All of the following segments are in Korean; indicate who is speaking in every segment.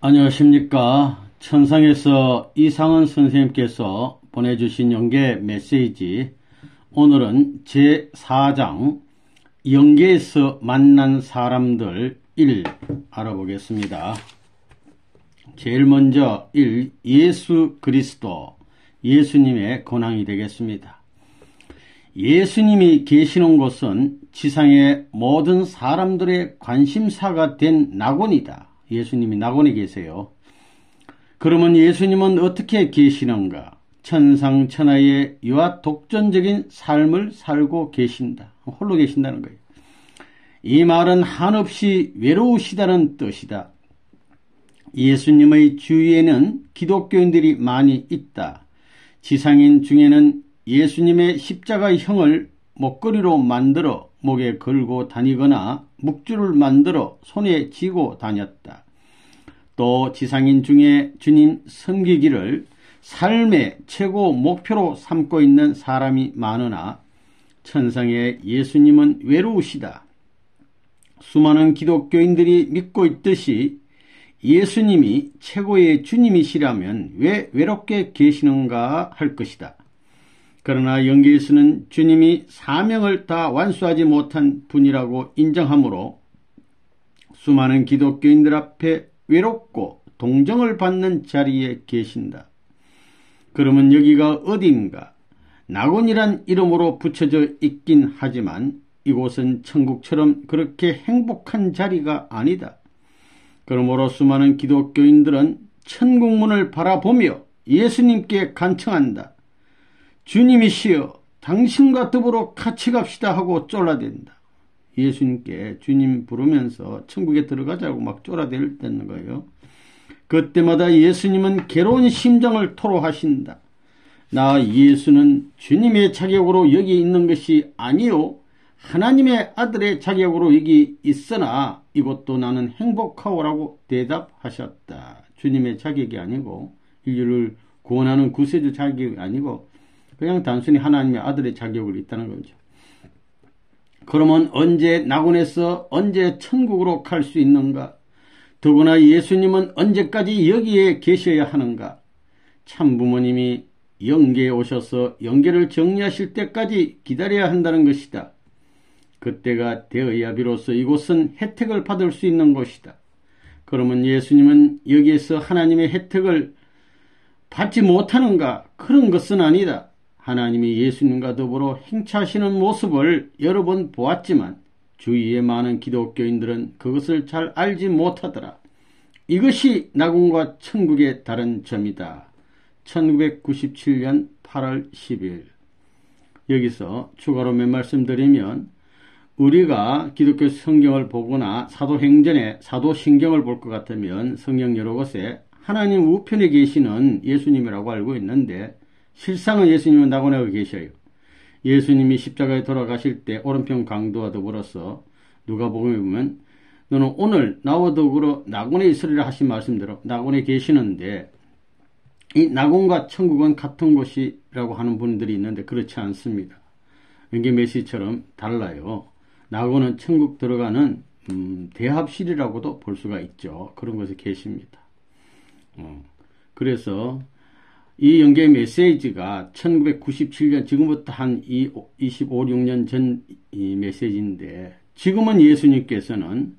Speaker 1: 안녕하십니까. 천상에서 이상은 선생님께서 보내주신 영계 메시지, 오늘은 제4장 영계에서 만난 사람들 1 알아보겠습니다. 제일 먼저 1. 예수 그리스도, 예수님의 권황이 되겠습니다. 예수님이 계시는 곳은 지상의 모든 사람들의 관심사가 된 낙원이다. 예수님이 낙원에 계세요. 그러면 예수님은 어떻게 계시는가? 천상천하의 유아 독전적인 삶을 살고 계신다. 홀로 계신다는 거예요. 이 말은 한없이 외로우시다는 뜻이다. 예수님의 주위에는 기독교인들이 많이 있다. 지상인 중에는 예수님의 십자가형을 목걸이로 만들어 목에 걸고 다니거나 묵주를 만들어 손에 쥐고 다녔다. 또 지상인 중에 주님 섬기기를 삶의 최고 목표로 삼고 있는 사람이 많으나 천상의 예수님은 외로우시다. 수많은 기독교인들이 믿고 있듯이 예수님이 최고의 주님이시라면 왜 외롭게 계시는가 할 것이다. 그러나 영계에서는 주님이 사명을 다 완수하지 못한 분이라고 인정하므로 수많은 기독교인들 앞에 외롭고 동정을 받는 자리에 계신다. 그러면 여기가 어디인가? 낙원이란 이름으로 붙여져 있긴 하지만 이곳은 천국처럼 그렇게 행복한 자리가 아니다. 그러므로 수많은 기독교인들은 천국문을 바라보며 예수님께 간청한다. 주님이시여, 당신과 더불어 같이 갑시다 하고 쫄라댄다. 예수님께 주님 부르면서 천국에 들어가자고 막 쫄아대는 거예요. 그때마다 예수님은 괴로운 심정을 토로하신다. 나 예수는 주님의 자격으로 여기 있는 것이 아니요 하나님의 아들의 자격으로 여기 있으나 이것도 나는 행복하오라고 대답하셨다. 주님의 자격이 아니고 인류를 구원하는 구세주 자격이 아니고 그냥 단순히 하나님의 아들의 자격을 있다는 거죠. 그러면 언제 낙원에서 언제 천국으로 갈 수 있는가? 더구나 예수님은 언제까지 여기에 계셔야 하는가? 참부모님이 영계에 오셔서 영계를 정리하실 때까지 기다려야 한다는 것이다. 그때가 되어야 비로소 이곳은 혜택을 받을 수 있는 곳이다. 그러면 예수님은 여기에서 하나님의 혜택을 받지 못하는가? 그런 것은 아니다. 하나님이 예수님과 더불어 행차하시는 모습을 여러 번 보았지만 주위의 많은 기독교인들은 그것을 잘 알지 못하더라. 이것이 낙원과 천국의 다른 점이다. 1997년 8월 10일. 여기서 추가로 몇 말씀 드리면 우리가 기독교 성경을 보거나 사도행전의 사도신경을 볼 것 같으면 성경 여러 곳에 하나님 우편에 계시는 예수님이라고 알고 있는데 실상은 예수님은 낙원에 계셔요. 예수님이 십자가에 돌아가실 때 오른편 강도와 더불어서 누가복음에 보면 너는 오늘 나와 더불어 낙원에 있으리라 하신 말씀대로 낙원에 계시는데 이 낙원과 천국은 같은 곳이라고 하는 분들이 있는데 그렇지 않습니다. 영계 메시지처럼 달라요. 낙원은 천국 들어가는 대합실이라고도 볼 수가 있죠. 그런 곳에 계십니다. 그래서 이 영계 메시지가 1997년 지금부터 한 25, 6년 전 이 메시지인데 지금은 예수님께서는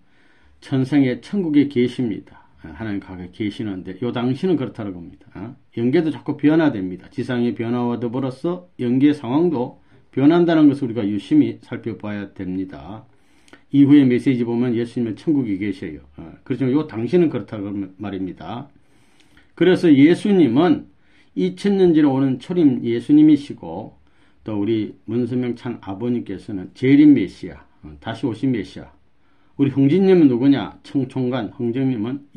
Speaker 1: 천상의 천국에 계십니다. 하나님 가까이 계시는데 요 당시는 그렇다고 합니다. 영계도 자꾸 변화됩니다. 지상의 변화와 더불어서 영계 상황도 변한다는 것을 우리가 유심히 살펴봐야 됩니다. 이후의 메시지 보면 예수님은 천국에 계셔요. 그렇지만 요 당시는 그렇다고 말입니다. 그래서 예수님은 2000년 전에 오는 초림 예수님이시고 또 우리 문선명 찬 아버님께서는 재림 메시아, 다시 오신 메시아. 우리 형제님은 누구냐? 청총관 형제님은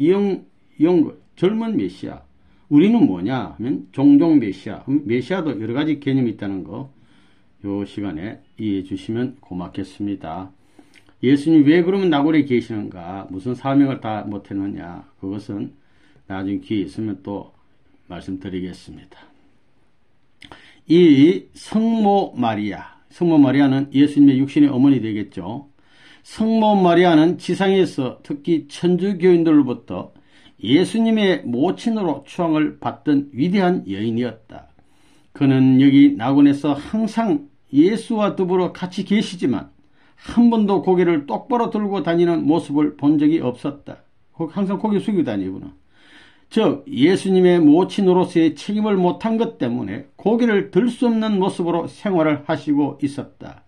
Speaker 1: 젊은 메시아. 우리는 뭐냐 하면 종종 메시아. 메시아도 여러 가지 개념이 있다는 거 요 시간에 이해해 주시면 고맙겠습니다. 예수님 왜 그러면 낙원에 계시는가? 무슨 사명을 다 못했느냐? 그것은 나중에 기회 있으면 또 말씀드리겠습니다. 이 성모 마리아는 예수님의 육신의 어머니 되겠죠. 성모 마리아는 지상에서 특히 천주교인들로부터 예수님의 모친으로 추앙을 받던 위대한 여인이었다. 그는 여기 낙원에서 항상 예수와 더불어 같이 계시지만 한 번도 고개를 똑바로 들고 다니는 모습을 본 적이 없었다. 항상 고개 숙이고 다니구나. 즉 예수님의 모친으로서의 책임을 못한 것 때문에 고개를 들 수 없는 모습으로 생활을 하시고 있었다.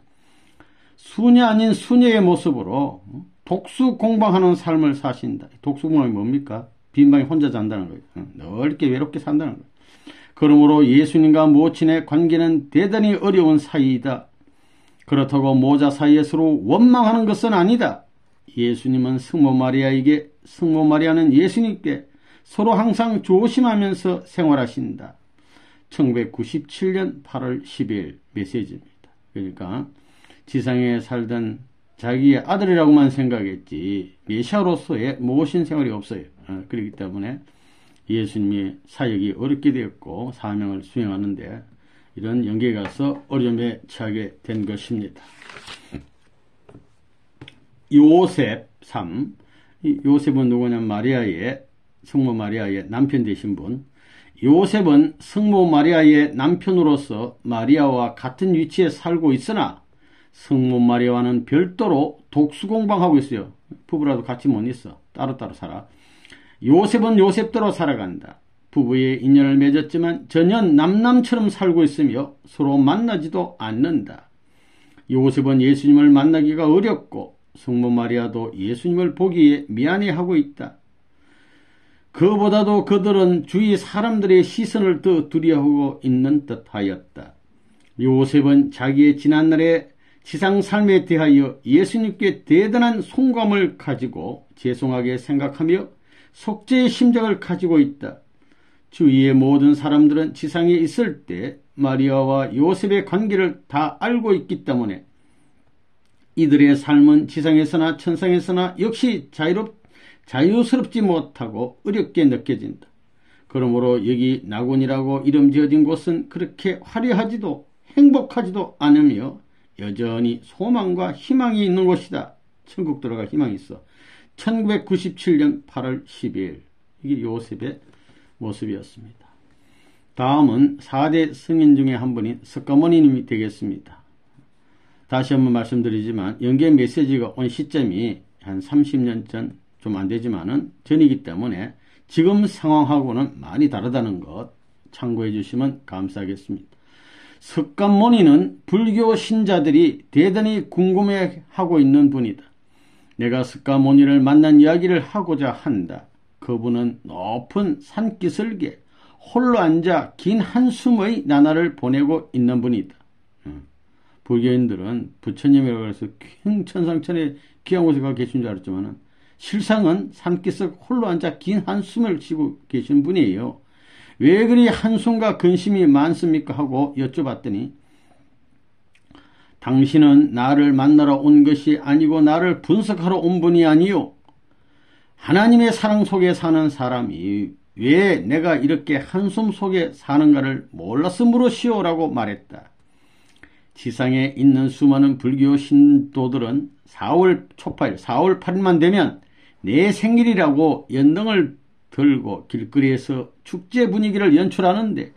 Speaker 1: 수녀 아닌 수녀의 모습으로 독수공방하는 삶을 사신다. 독수공방이 뭡니까? 빈방에 혼자 잔다는 거예요. 넓게 외롭게 산다는 거예요. 그러므로 예수님과 모친의 관계는 대단히 어려운 사이이다. 그렇다고 모자 사이에 서로 원망하는 것은 아니다. 예수님은 성모 마리아에게, 성모 마리아는 예수님께 서로 항상 조심하면서 생활하신다. 1997년 8월 10일 메시지입니다. 그러니까 지상에 살던 자기의 아들이라고만 생각했지 메시아로서의 모신 생활이 없어요. 그렇기 때문에 예수님의 사역이 어렵게 되었고 사명을 수행하는데 이런 영계에 가서 어려움에 처하게 된 것입니다. 요셉 3. 요셉은 누구냐면 마리아의, 성모 마리아의 남편 되신 분. 요셉은 성모 마리아의 남편으로서 마리아와 같은 위치에 살고 있으나 성모 마리아와는 별도로 독수공방하고 있어요. 부부라도 같이 못 있어. 따로따로 살아. 요셉은 요셉대로 살아간다. 부부의 인연을 맺었지만 전혀 남남처럼 살고 있으며 서로 만나지도 않는다. 요셉은 예수님을 만나기가 어렵고 성모 마리아도 예수님을 보기에 미안해하고 있다. 그보다도 그들은 주위 사람들의 시선을 더 두려워하고 있는 듯하였다. 요셉은 자기의 지난날의 지상 삶에 대하여 예수님께 대단한 송감을 가지고 죄송하게 생각하며 속죄의 심정을 가지고 있다. 주위의 모든 사람들은 지상에 있을 때 마리아와 요셉의 관계를 다 알고 있기 때문에 이들의 삶은 지상에서나 천상에서나 역시 자유스럽지 못하고 어렵게 느껴진다. 그러므로 여기 낙원이라고 이름 지어진 곳은 그렇게 화려하지도 행복하지도 않으며 여전히 소망과 희망이 있는 곳이다. 천국 들어갈 희망이 있어. 1997년 8월 12일 이게 요셉의 모습이었습니다. 다음은 4대 성인 중에 한 분인 석가모니님이 되겠습니다. 다시 한번 말씀드리지만 영계 메시지가 온 시점이 한 30년 전, 좀 안 되지만은 전이기 때문에 지금 상황하고는 많이 다르다는 것 참고해 주시면 감사하겠습니다. 석가모니는 불교 신자들이 대단히 궁금해하고 있는 분이다. 내가 석가모니를 만난 이야기를 하고자 한다. 그분은 높은 산기슭에 홀로 앉아 긴 한숨의 나날을 보내고 있는 분이다. 불교인들은 부처님이라고 해서 천상천에 귀한 곳에 가 계신 줄 알았지만 실상은 산기슭 홀로 앉아 긴 한숨을 쉬고 계신 분이에요. 왜 그리 한숨과 근심이 많습니까? 하고 여쭤봤더니 당신은 나를 만나러 온 것이 아니고 나를 분석하러 온 분이 아니요. 하나님의 사랑 속에 사는 사람이 왜 내가 이렇게 한숨 속에 사는가를 몰랐으므로시오 라고 말했다. 지상에 있는 수많은 불교 신도들은 4월 초파일, 4월 8일만 되면 내 생일이라고 연등을 들고 길거리에서 축제 분위기를 연출하는데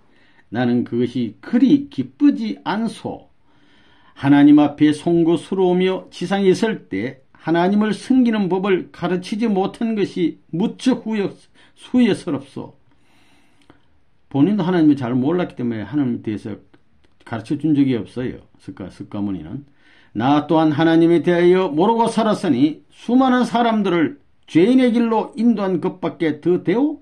Speaker 1: 나는 그것이 그리 기쁘지 않소. 하나님 앞에 송구스러우며 지상에 있을 때 하나님을 섬기는 법을 가르치지 못한 것이 무척 후회스럽소. 본인도 하나님을 잘 몰랐기 때문에 하나님에 대해서 가르쳐 준 적이 없어요. 석가모니는. 나 또한 하나님에 대하여 모르고 살았으니 수많은 사람들을 죄인의 길로 인도한 것밖에 더 되오?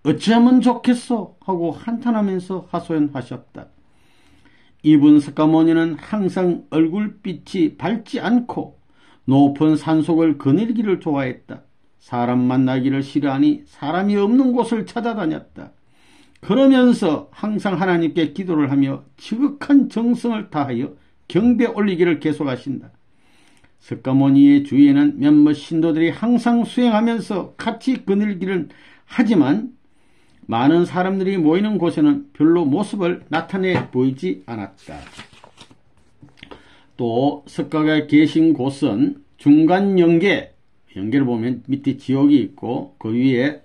Speaker 1: 어찌하면 좋겠소? 하고 한탄하면서 하소연하셨다. 이분 석가모니는 항상 얼굴빛이 밝지 않고 높은 산속을 거닐기를 좋아했다. 사람 만나기를 싫어하니 사람이 없는 곳을 찾아다녔다. 그러면서 항상 하나님께 기도를 하며 지극한 정성을 다하여 경배 올리기를 계속하신다. 석가모니의 주위에는 몇몇 신도들이 항상 수행하면서 같이 거닐기를 하지만 많은 사람들이 모이는 곳에는 별로 모습을 나타내 보이지 않았다. 또 석가가 계신 곳은 중간영계, 영계를 보면 밑에 지옥이 있고 그 위에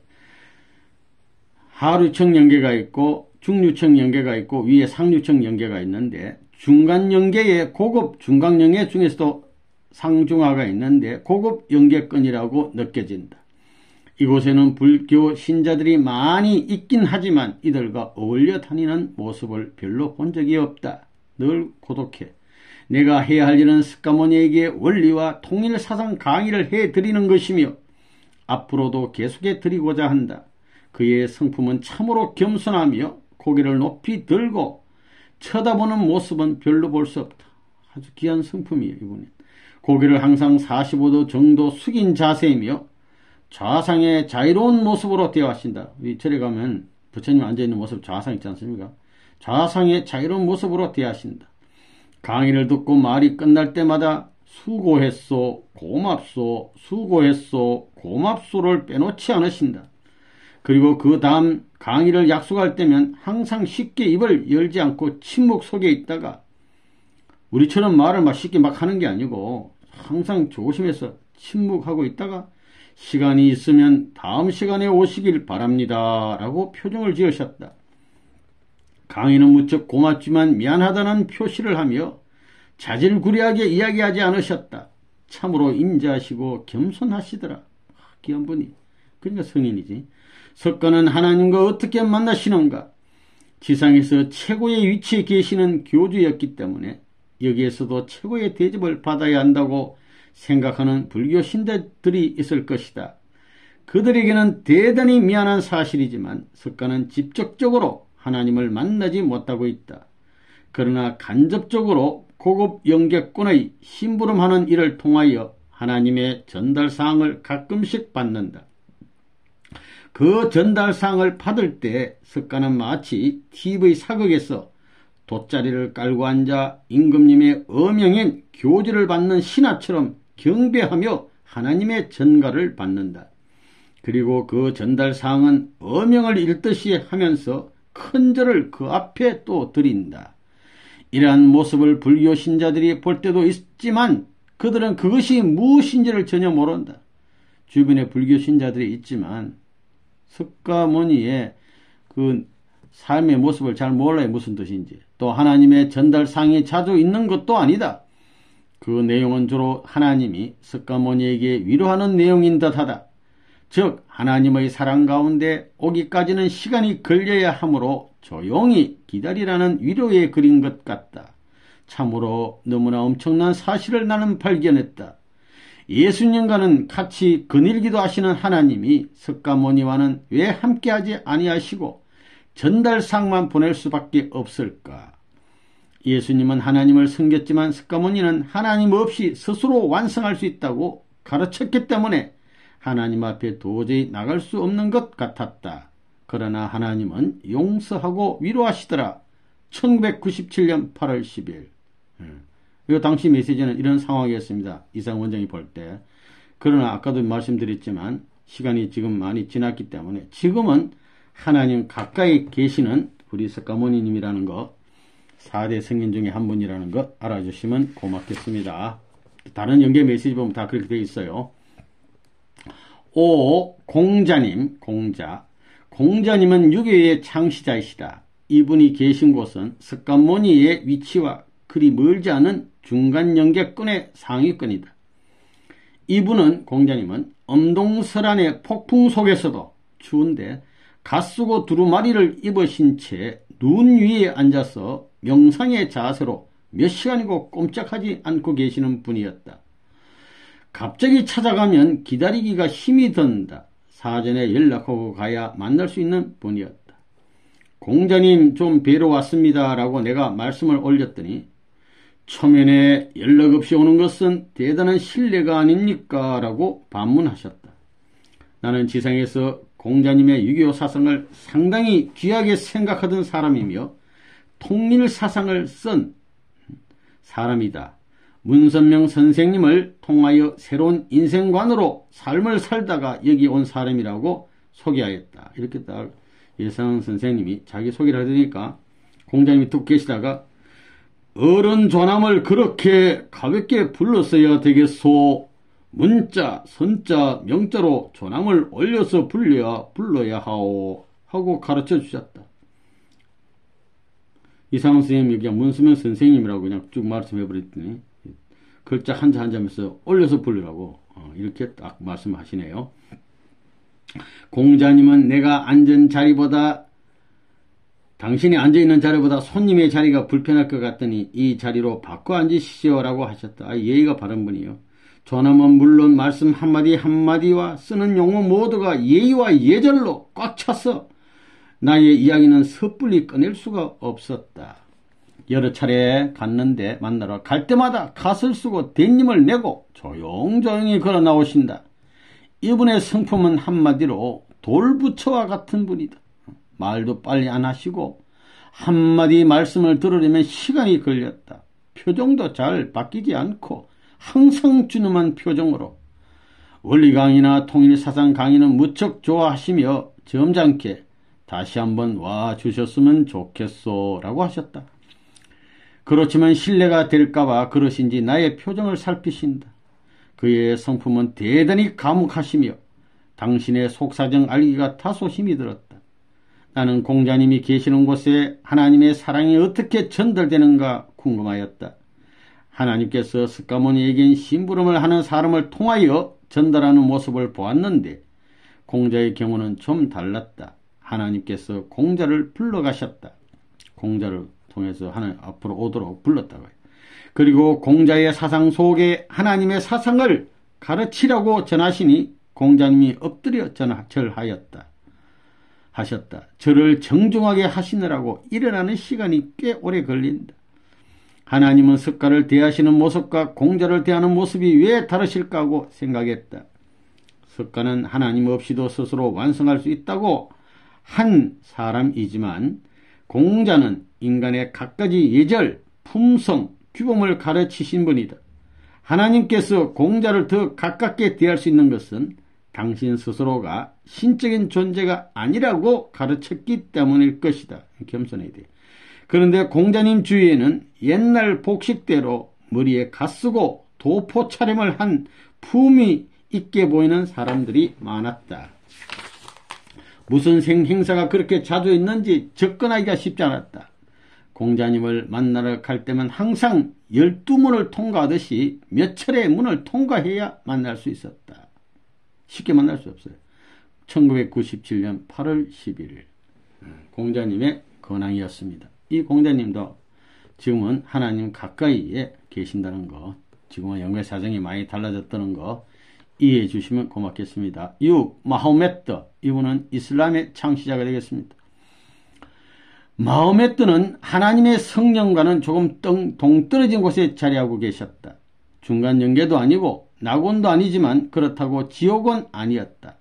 Speaker 1: 하류청 연계가 있고 중류청 연계가 있고 위에 상류청 연계가 있는데 중간 연계에 고급 중간 연계 중에서도 상중하가 있는데 고급 연계권이라고 느껴진다. 이곳에는 불교 신자들이 많이 있긴 하지만 이들과 어울려 다니는 모습을 별로 본 적이 없다. 늘 고독해. 내가 해야 할 일은 스가모니에게 원리와 통일사상 강의를 해드리는 것이며 앞으로도 계속해 드리고자 한다. 그의 성품은 참으로 겸손하며 고개를 높이 들고 쳐다보는 모습은 별로 볼 수 없다. 아주 귀한 성품이에요. 이분은. 고개를 항상 45도 정도 숙인 자세이며 좌상의 자유로운 모습으로 대화하신다. 우리 절에 가면 부처님 앉아있는 모습 좌상 있지 않습니까? 좌상의 자유로운 모습으로 대하신다. 강의를 듣고 말이 끝날 때마다 수고했소, 고맙소, 수고했소, 고맙소를 빼놓지 않으신다. 그리고 그 다음 강의를 약속할 때면 항상 쉽게 입을 열지 않고 침묵 속에 있다가 우리처럼 말을 막 쉽게 막 하는 게 아니고 항상 조심해서 침묵하고 있다가 시간이 있으면 다음 시간에 오시길 바랍니다 라고 표정을 지으셨다. 강의는 무척 고맙지만 미안하다는 표시를 하며 자질구레하게 이야기하지 않으셨다. 참으로 인자하시고 겸손하시더라. 귀한 분이. 그러니까 성인이지. 석가는 하나님과 어떻게 만나시는가? 지상에서 최고의 위치에 계시는 교주였기 때문에 여기에서도 최고의 대접을 받아야 한다고 생각하는 불교 신자들이 있을 것이다. 그들에게는 대단히 미안한 사실이지만 석가는 직접적으로 하나님을 만나지 못하고 있다. 그러나 간접적으로 고급 영객권의 심부름하는 일을 통하여 하나님의 전달사항을 가끔씩 받는다. 그 전달사항을 받을 때 석가는 마치 TV 사극에서 돗자리를 깔고 앉아 임금님의 어명인 교지를 받는 신하처럼 경배하며 하나님의 전가를 받는다. 그리고 그 전달사항은 어명을 읽듯이 하면서 큰 절을 그 앞에 또 드린다. 이러한 모습을 불교 신자들이 볼 때도 있지만 그들은 그것이 무엇인지를 전혀 모른다. 주변에 불교 신자들이 있지만 석가모니의 그 삶의 모습을 잘 몰라요. 무슨 뜻인지. 또 하나님의 전달상이 자주 있는 것도 아니다. 그 내용은 주로 하나님이 석가모니에게 위로하는 내용인 듯하다. 즉 하나님의 사랑 가운데 오기까지는 시간이 걸려야 하므로 조용히 기다리라는 위로의 글인 것 같다. 참으로 너무나 엄청난 사실을 나는 발견했다. 예수님과는 같이 거닐기도 하시는 하나님이 석가모니와는 왜 함께하지 아니하시고 전달상만 보낼 수밖에 없을까? 예수님은 하나님을 섬겼지만 석가모니는 하나님 없이 스스로 완성할 수 있다고 가르쳤기 때문에 하나님 앞에 도저히 나갈 수 없는 것 같았다. 그러나 하나님은 용서하고 위로하시더라. 1997년 8월 10일. 이 당시 메시지는 이런 상황이었습니다. 이상 원장이 볼 때. 그러나 아까도 말씀드렸지만 시간이 지금 많이 지났기 때문에 지금은 하나님 가까이 계시는 우리 석가모니님이라는 것, 4대 성인 중에 한 분이라는 것 알아주시면 고맙겠습니다. 다른 연계 메시지 보면 다 그렇게 되어 있어요. 공자님, 공자님은 유교의 창시자이시다. 이분이 계신 곳은 석가모니의 위치와 그리 멀지 않은 중간 연계권의 상위권이다. 이분은 공자님은 엄동설안의 폭풍 속에서도 추운데 갓수고 두루마리를 입으신 채 눈 위에 앉아서 명상의 자세로 몇 시간이고 꼼짝하지 않고 계시는 분이었다. 갑자기 찾아가면 기다리기가 힘이 든다. 사전에 연락하고 가야 만날 수 있는 분이었다. 공자님 좀 뵈러 왔습니다 라고 내가 말씀을 올렸더니 초면에 연락 없이 오는 것은 대단한 신뢰가 아닙니까? 라고 반문하셨다. 나는 지상에서 공자님의 유교 사상을 상당히 귀하게 생각하던 사람이며 통일사상을 쓴 사람이다. 문선명 선생님을 통하여 새로운 인생관으로 삶을 살다가 여기 온 사람이라고 소개하였다. 이렇게 딱 예상 선생님이 자기 소개를 하니까 공자님이 듣고 계시다가 어른 조남을 그렇게 가볍게 불렀어야 되겠소. 문자, 선자, 명자로 조남을 올려서 불러야 하오 하고 가르쳐 주셨다. 이상훈 선생님 여기 문수명 선생님이라고 그냥 쭉 말씀해 버렸더니 글자 한자 한자면서 올려서 부르라고 이렇게 딱 말씀하시네요. 공자님은 내가 앉은 자리보다 당신이 앉아있는 자리보다 손님의 자리가 불편할 것 같더니 이 자리로 바꿔 앉으시오라고 하셨다. 예의가 바른 분이요. 조남은 물론 말씀 한마디 한마디와 쓰는 용어 모두가 예의와 예절로 꽉 차서 나의 이야기는 섣불리 꺼낼 수가 없었다. 여러 차례 갔는데 만나러 갈 때마다 갓을 쓰고 대님을 메고 조용조용히 걸어 나오신다. 이분의 성품은 한마디로 돌부처와 같은 분이다. 말도 빨리 안 하시고 한마디 말씀을 들으려면 시간이 걸렸다. 표정도 잘 바뀌지 않고 항상 준엄한 표정으로 원리 강의나 통일 사상 강의는 무척 좋아하시며 점잖게 다시 한번 와 주셨으면 좋겠소 라고 하셨다. 그렇지만 신뢰가 될까봐 그러신지 나의 표정을 살피신다. 그의 성품은 대단히 감옥하시며 당신의 속사정 알기가 다소 힘이 들었다. 나는 공자님이 계시는 곳에 하나님의 사랑이 어떻게 전달되는가 궁금하였다. 하나님께서 스가모니에겐 심부름을 하는 사람을 통하여 전달하는 모습을 보았는데 공자의 경우는 좀 달랐다. 하나님께서 공자를 불러가셨다. 공자를 통해서 하나님 앞으로 오도록 불렀다고 해요. 그리고 공자의 사상 속에 하나님의 사상을 가르치라고 전하시니 공자님이 엎드려 절하였다. 절을 정중하게 하시느라고 일어나는 시간이 꽤 오래 걸린다. 하나님은 석가를 대하시는 모습과 공자를 대하는 모습이 왜 다르실까 하고 생각했다. 석가는 하나님 없이도 스스로 완성할 수 있다고 한 사람이지만 공자는 인간의 갖가지 예절, 품성, 규범을 가르치신 분이다. 하나님께서 공자를 더 가깝게 대할 수 있는 것은 당신 스스로가 신적인 존재가 아니라고 가르쳤기 때문일 것이다. 겸손해야 돼. 그런데 공자님 주위에는 옛날 복식대로 머리에 갓쓰고 도포 차림을 한 품이 있게 보이는 사람들이 많았다. 무슨 행사가 그렇게 자주 있는지 접근하기가 쉽지 않았다. 공자님을 만나러 갈 때면 항상 12문을 통과하듯이 몇 차례의 문을 통과해야 만날 수 있었다. 쉽게 만날 수 없어요. 1997년 8월 11일 공자님의 근황이었습니다. 이 공자님도 지금은 하나님 가까이에 계신다는 거, 지금은 영계사정이 많이 달라졌다는 거 이해해 주시면 고맙겠습니다. 마호메트, 이분은 이슬람의 창시자가 되겠습니다. 마호메트는 하나님의 성령과는 조금 동떨어진 곳에 자리하고 계셨다. 중간 연계도 아니고 낙원도 아니지만 그렇다고 지옥은 아니었다.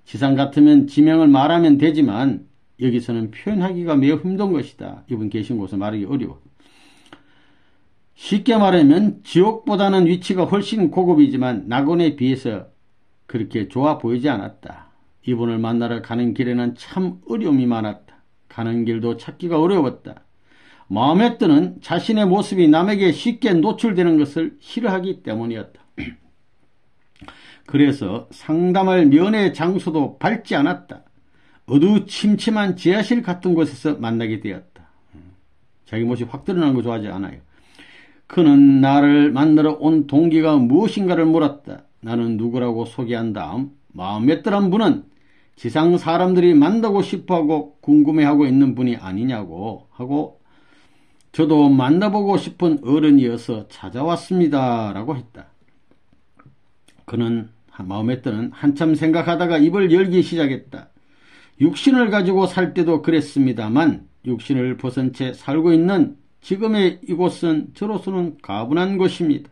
Speaker 1: 지상 같으면 지명을 말하면 되지만 여기서는 표현하기가 매우 힘든 것이다. 이분 계신 곳을 말하기 어려워. 쉽게 말하면 지옥보다는 위치가 훨씬 고급이지만 낙원에 비해서 그렇게 좋아 보이지 않았다. 이분을 만나러 가는 길에는 참 어려움이 많았다. 가는 길도 찾기가 어려웠다. 마음에 드는 자신의 모습이 남에게 쉽게 노출되는 것을 싫어하기 때문이었다. 그래서 상담할 면회 장소도 밟지 않았다. 어두침침한 지하실 같은 곳에서 만나게 되었다. 자기 모습이 확 드러나는 거 좋아하지 않아요. 그는 나를 만나러 온 동기가 무엇인가를 물었다. 나는 누구라고 소개한 다음 마음에 드는 분은 지상 사람들이 만나고 싶어하고 궁금해하고 있는 분이 아니냐고 하고 저도 만나보고 싶은 어른이어서 찾아왔습니다 라고 했다. 그는 마음에 드는 한참 생각하다가 입을 열기 시작했다. 육신을 가지고 살 때도 그랬습니다만 육신을 벗은 채 살고 있는 지금의 이곳은 저로서는 가분한 곳입니다.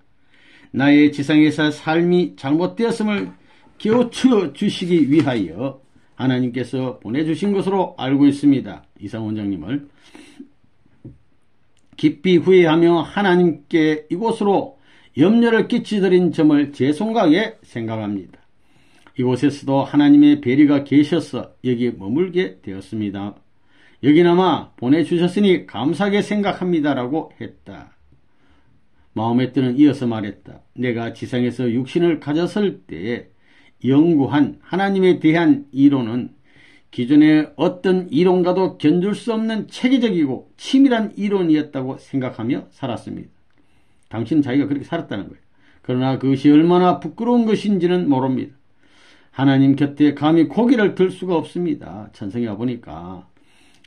Speaker 1: 나의 지상에서 삶이 잘못되었음을 깨우쳐 주시기 위하여 하나님께서 보내주신 것으로 알고 있습니다. 이상 원장님을 깊이 후회하며 하나님께 이곳으로 염려를 끼치드린 점을 죄송하게 생각합니다. 이곳에서도 하나님의 배려가 계셔서 여기 머물게 되었습니다. 여기나마 보내주셨으니 감사하게 생각합니다라고 했다. 마음에 드는 이어서 말했다. 내가 지상에서 육신을 가졌을 때 연구한 하나님에 대한 이론은 기존의 어떤 이론과도 견줄 수 없는 체계적이고 치밀한 이론이었다고 생각하며 살았습니다. 당신은 자기가 그렇게 살았다는 거예요. 그러나 그것이 얼마나 부끄러운 것인지는 모릅니다. 하나님 곁에 감히 고개를 들 수가 없습니다. 천성에 와보니까.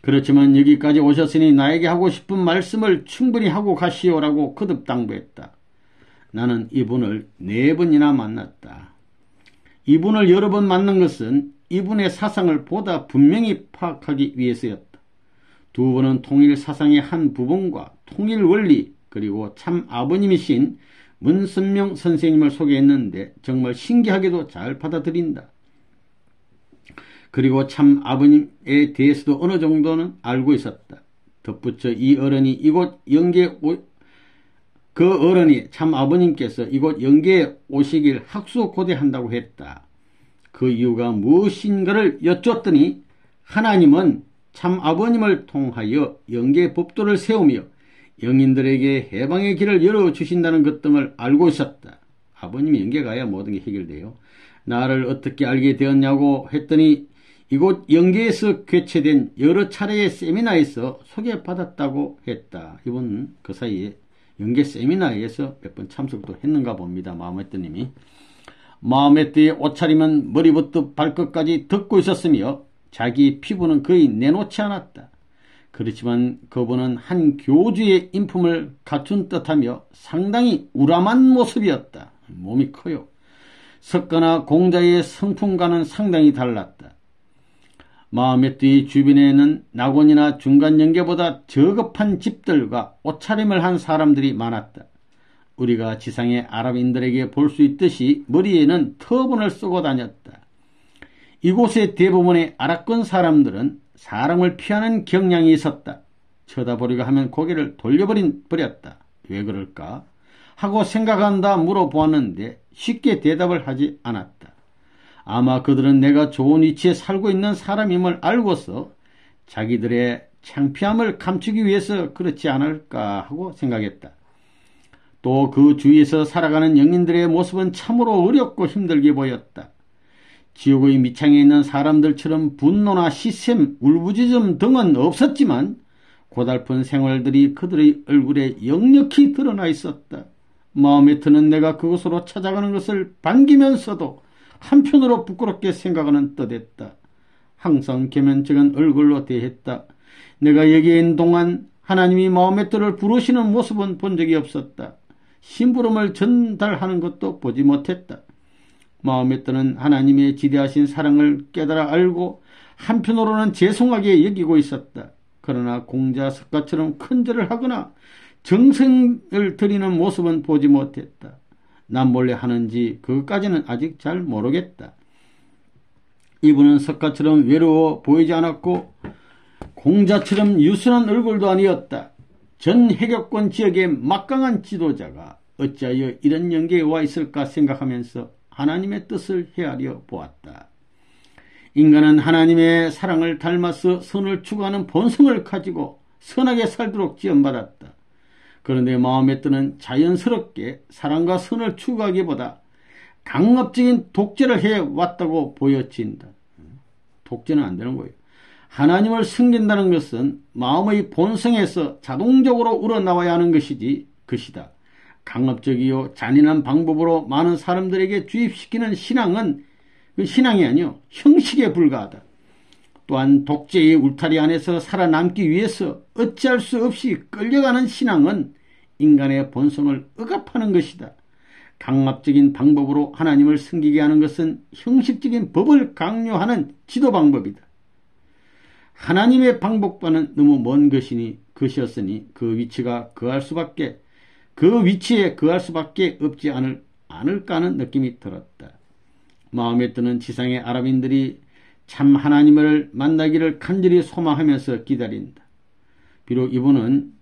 Speaker 1: 그렇지만 여기까지 오셨으니 나에게 하고 싶은 말씀을 충분히 하고 가시오라고 거듭 당부했다. 나는 이분을 4번이나 만났다. 이분을 여러 번 만난 것은 이분의 사상을 보다 분명히 파악하기 위해서였다. 2번은 통일 사상의 한 부분과 통일 원리 그리고 참 아버님이신 문선명 선생님을 소개했는데 정말 신기하게도 잘 받아들인다. 그리고 참 아버님에 대해서도 어느 정도는 알고 있었다. 덧붙여 이 어른이 이곳 영계에 그 어른이 참 아버님께서 이곳 영계에 오시길 학수고대한다고 했다. 그 이유가 무엇인가를 여쭈었더니 하나님은 참 아버님을 통하여 영계 법도를 세우며 영인들에게 해방의 길을 열어주신다는 것 등을 알고 있었다. 아버님이 영계 가야 모든 게 해결돼요. 나를 어떻게 알게 되었냐고 했더니 이곳 영계에서 개최된 여러 차례의 세미나에서 소개받았다고 했다. 이분 그 사이에 영계 세미나에서 몇 번 참석도 했는가 봅니다. 마음에뜨님이. 마음에뜨의 옷차림은 머리부터 발끝까지 덮고 있었으며 자기 피부는 거의 내놓지 않았다. 그렇지만 그분은 한 교주의 인품을 갖춘 듯하며 상당히 우람한 모습이었다. 몸이 커요. 석가나 공자의 성품과는 상당히 달랐다. 마음에뜨의 주변에는 낙원이나 중간영계보다 저급한 집들과 옷차림을 한 사람들이 많았다. 우리가 지상의 아랍인들에게 볼 수 있듯이 머리에는 터번을 쓰고 다녔다. 이곳의 대부분의 아랍권 사람들은 사람을 피하는 경향이 있었다. 쳐다보려고 하면 고개를 돌려버렸다. 왜 그럴까? 하고 생각한다 물어보았는데 쉽게 대답을 하지 않았다. 아마 그들은 내가 좋은 위치에 살고 있는 사람임을 알고서 자기들의 창피함을 감추기 위해서 그렇지 않을까 하고 생각했다. 또 그 주위에서 살아가는 영인들의 모습은 참으로 어렵고 힘들게 보였다. 지옥의 밑창에 있는 사람들처럼 분노나 시샘, 울부짖음 등은 없었지만 고달픈 생활들이 그들의 얼굴에 역력히 드러나 있었다. 마음에 드는 내가 그곳으로 찾아가는 것을 반기면서도 한편으로 부끄럽게 생각하는 듯했다. 항상 개면적인 얼굴로 대했다. 내가 여기에 있는 동안 하나님이 마음에뜨를 부르시는 모습은 본 적이 없었다. 심부름을 전달하는 것도 보지 못했다. 마음에뜨는 하나님의 지대하신 사랑을 깨달아 알고 한편으로는 죄송하게 여기고 있었다. 그러나 공자 석가처럼 큰절을 하거나 정성을 들이는 모습은 보지 못했다. 남몰래 하는지 그것까지는 아직 잘 모르겠다. 이분은 석가처럼 외로워 보이지 않았고 공자처럼 유순한 얼굴도 아니었다. 전 해격권 지역의 막강한 지도자가 어찌하여 이런 영계에 와 있을까 생각하면서 하나님의 뜻을 헤아려 보았다. 인간은 하나님의 사랑을 닮아서 선을 추구하는 본성을 가지고 선하게 살도록 지원받았다. 그런데 마음에 뜨는 자연스럽게 사랑과 선을 추구하기보다 강압적인 독재를 해왔다고 보여진다. 독재는 안 되는 거예요. 하나님을 섬긴다는 것은 마음의 본성에서 자동적으로 우러나와야 하는 것이다. 강압적이요 잔인한 방법으로 많은 사람들에게 주입시키는 신앙은 신앙이 아니요 형식에 불과하다. 또한 독재의 울타리 안에서 살아남기 위해서 어찌할 수 없이 끌려가는 신앙은 인간의 본성을 억압하는 것이다. 강압적인 방법으로 하나님을 섬기게 하는 것은 형식적인 법을 강요하는 지도 방법이다. 하나님의 방법과는 너무 먼 것이었으니 그 위치에 거할 수밖에 없지 않을까 하는 느낌이 들었다. 마음에 드는 지상의 아랍인들이 참 하나님을 만나기를 간절히 소망하면서 기다린다. 비록 이분은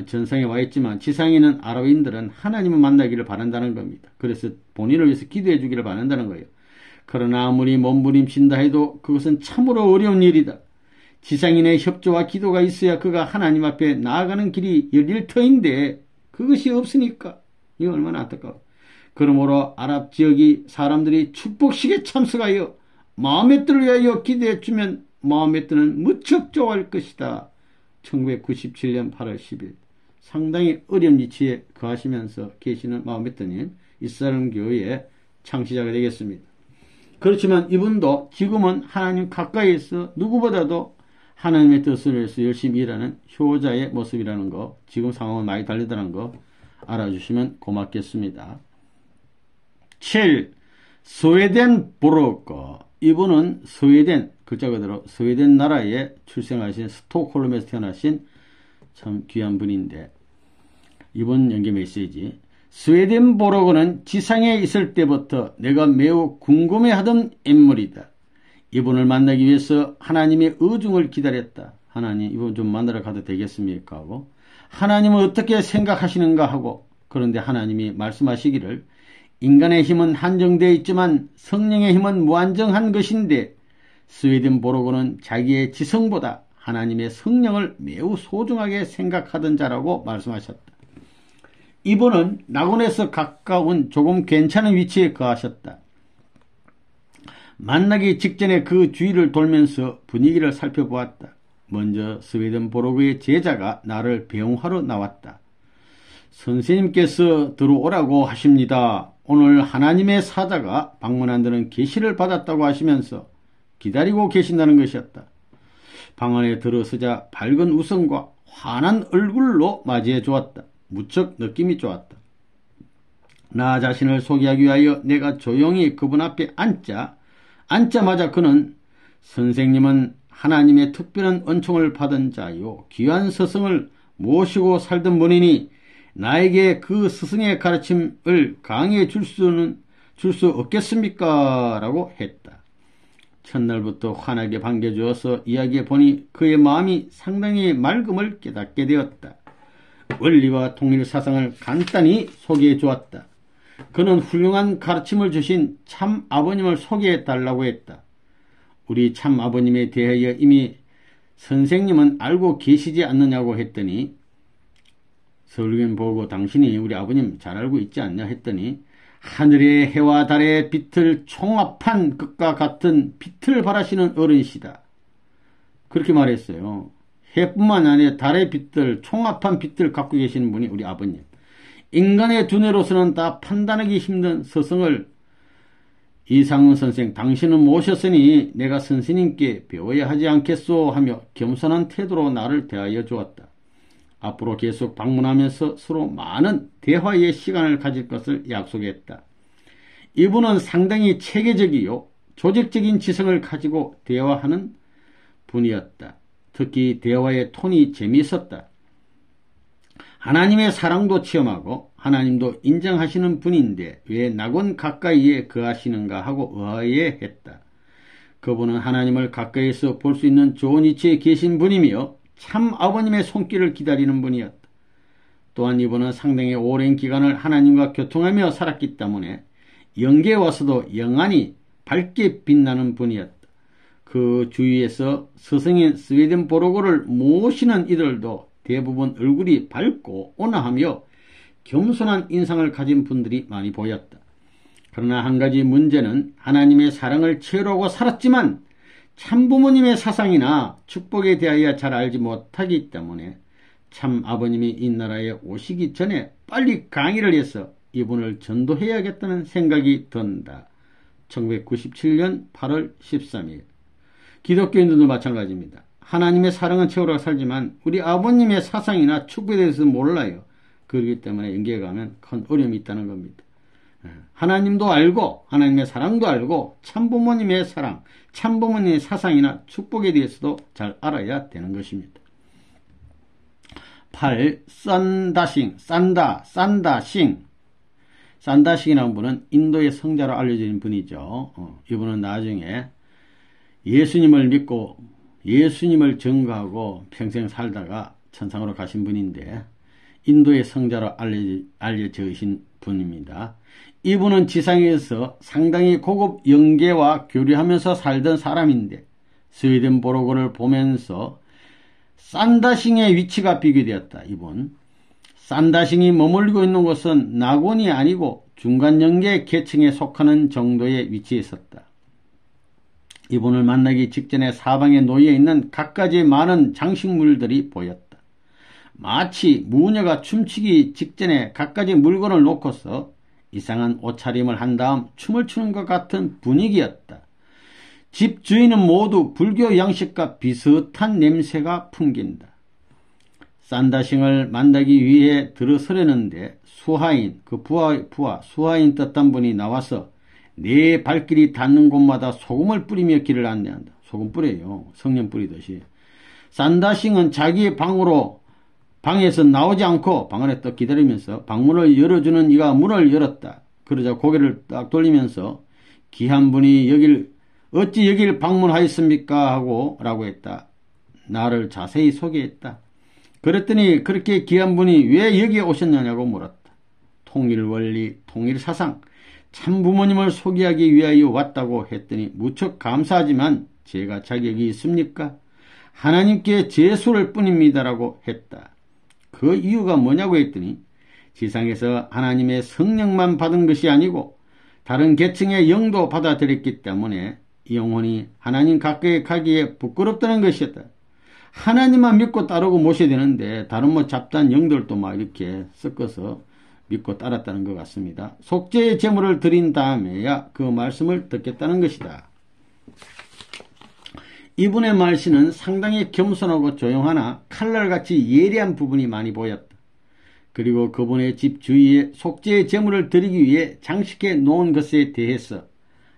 Speaker 1: 전상에 와 있지만 지상에 있는 아랍인들은 하나님을 만나기를 바란다는 겁니다. 그래서 본인을 위해서 기도해 주기를 바란다는 거예요. 그러나 아무리 몸부림친다 해도 그것은 참으로 어려운 일이다. 지상인의 협조와 기도가 있어야 그가 하나님 앞에 나아가는 길이 열릴 터인데 그것이 없으니까 이거 얼마나 안타까워. 그러므로 아랍 지역이 사람들이 축복식에 참석하여 마음에 들어야 기도해 주면 마호메트는 무척 좋아할 것이다. 1997년 8월 10일 상당히 어려운 위치에 거하시면서 계시는 마호메트님 이스라엘 교회의 창시자가 되겠습니다. 그렇지만 이분도 지금은 하나님 가까이에서 누구보다도 하나님의 뜻을 위해서 열심히 일하는 효자의 모습이라는 거, 지금 상황은 많이 다르다는 거 알아주시면 고맙겠습니다. 7. 스웨덴 보로거. 이분은 스웨덴, 글자 그대로 스웨덴 나라에 출생하신 스톡홀름에서 태어나신 참 귀한 분인데, 이번 연계 메시지. 스웨덴 보로거는 지상에 있을 때부터 내가 매우 궁금해하던 인물이다. 이분을 만나기 위해서 하나님의 의중을 기다렸다. 하나님, 이분 좀 만나러 가도 되겠습니까? 하고, 하나님은 어떻게 생각하시는가 하고, 그런데 하나님이 말씀하시기를, 인간의 힘은 한정되어 있지만 성령의 힘은 무한정한 것인데, 스웨덴 보로고는 자기의 지성보다 하나님의 성령을 매우 소중하게 생각하던 자라고 말씀하셨다. 이분은 낙원에서 가까운 조금 괜찮은 위치에 거하셨다. 만나기 직전에 그 주위를 돌면서 분위기를 살펴보았다. 먼저 스웨덴 보로그의 제자가 나를 배웅하러 나왔다. 선생님께서 들어오라고 하십니다. 오늘 하나님의 사자가 방문한다는 계시를 받았다고 하시면서 기다리고 계신다는 것이었다. 방 안에 들어서자 밝은 웃음과 환한 얼굴로 맞이해 주었다. 무척 느낌이 좋았다. 나 자신을 소개하기 위하여 내가 조용히 그분 앞에 앉자마자 그는 선생님은 하나님의 특별한 은총을 받은 자요 귀한 스승을 모시고 살던 분이니 나에게 그 스승의 가르침을 강의해 줄 수 없겠습니까? 라고 했다. 첫날부터 환하게 반겨주어서 이야기해 보니 그의 마음이 상당히 맑음을 깨닫게 되었다. 원리와 통일 사상을 간단히 소개해 주었다. 그는 훌륭한 가르침을 주신 참 아버님을 소개해 달라고 했다. 우리 참 아버님에 대하여 이미 선생님은 알고 계시지 않느냐고 했더니 설교인 보고 당신이 우리 아버님 잘 알고 있지 않냐 했더니 하늘의 해와 달의 빛을 총합한 것과 같은 빛을 발하시는 어른이시다. 그렇게 말했어요. 해뿐만 아니라 달의 빛들, 총합한 빛을 갖고 계시는 분이 우리 아버님. 인간의 두뇌로서는 다 판단하기 힘든 스승을 이상은 선생, 당신은 모셨으니 내가 선생님께 배워야 하지 않겠소 하며 겸손한 태도로 나를 대하여 주었다. 앞으로 계속 방문하면서 서로 많은 대화의 시간을 가질 것을 약속했다. 이분은 상당히 체계적이요 조직적인 지성을 가지고 대화하는 분이었다. 특히 대화의 톤이 재미있었다. 하나님의 사랑도 체험하고 하나님도 인정하시는 분인데 왜 낙원 가까이에 거하시는가 하고 의아해했다. 그분은 하나님을 가까이서 볼 수 있는 좋은 위치에 계신 분이며 참 아버님의 손길을 기다리는 분이었다. 또한 이분은 상당히 오랜 기간을 하나님과 교통하며 살았기 때문에 영계에 와서도 영안이 밝게 빛나는 분이었다. 그 주위에서 스승인 스웨덴 보로고를 모시는 이들도 대부분 얼굴이 밝고 온화하며 겸손한 인상을 가진 분들이 많이 보였다. 그러나 한 가지 문제는 하나님의 사랑을 체험하고 살았지만 참부모님의 사상이나 축복에 대하여 잘 알지 못하기 때문에 참 아버님이 이 나라에 오시기 전에 빨리 강의를 해서 이분을 전도해야겠다는 생각이 든다. 1997년 8월 13일 기독교인들도 마찬가지입니다. 하나님의 사랑은 채우라고 살지만 우리 아버님의 사상이나 축복에 대해서 몰라요. 그렇기 때문에 연계에 가면 큰 어려움이 있다는 겁니다. 하나님도 알고 하나님의 사랑도 알고 참부모님의 사랑, 참부모님의 사상이나 축복에 대해서도 잘 알아야 되는 것입니다. 8. 산다싱. 산다싱이라는 분은 인도의 성자로 알려진 분이죠. 이분은 나중에 예수님을 믿고 예수님을 증거하고 평생 살다가 천상으로 가신 분인데 인도의 성자로 알려지신 분입니다. 이분은 지상에서 상당히 고급 영계와 교류하면서 살던 사람인데 스웨덴 보로고를 보면서 산다싱의 위치가 비교되었다. 이분 산다싱이 머물고 있는 곳은 낙원이 아니고 중간 영계 계층에 속하는 정도의 위치에 있었다. 이분을 만나기 직전에 사방에 놓여 있는 갖가지 많은 장식물들이 보였다. 마치 무녀가 춤추기 직전에 갖가지 물건을 놓고서 이상한 옷차림을 한 다음 춤을 추는 것 같은 분위기였다. 집 주인은 모두 불교 양식과 비슷한 냄새가 풍긴다. 산다싱을 만나기 위해 들어서려는데 수하인, 수하인 뜻한 분이 나와서 네 발길이 닿는 곳마다 소금을 뿌리며 길을 안내한다. 소금 뿌려요. 성냥 뿌리듯이. 산다싱은 자기의 방에서 나오지 않고 방 안에 떡 기다리면서 방문을 열어주는 이가 문을 열었다. 그러자 고개를 딱 돌리면서 귀한 분이 어찌 여길 방문하였습니까? 라고 했다. 나를 자세히 소개했다. 그랬더니 그렇게 귀한 분이 왜 여기에 오셨느냐고 물었다. 통일원리, 통일사상, 참부모님을 소개하기 위하여 왔다고 했더니 무척 감사하지만 제가 자격이 있습니까? 하나님께 제수를 뿐입니다라고 했다. 그 이유가 뭐냐고 했더니 지상에서 하나님의 성령만 받은 것이 아니고 다른 계층의 영도 받아들였기 때문에 영혼이 하나님 가까이 가기에 부끄럽다는 것이었다. 하나님만 믿고 따르고 모셔야 되는데 다른 잡다한 영들도 막 이렇게 섞어서 믿고 따랐다는 것 같습니다. 속죄의 제물을 드린 다음에야 그 말씀을 듣겠다는 것이다. 이분의 말씨는 상당히 겸손하고 조용하나 칼날같이 예리한 부분이 많이 보였다. 그리고 그분의 집 주위에 속죄의 제물을 드리기 위해 장식해 놓은 것에 대해서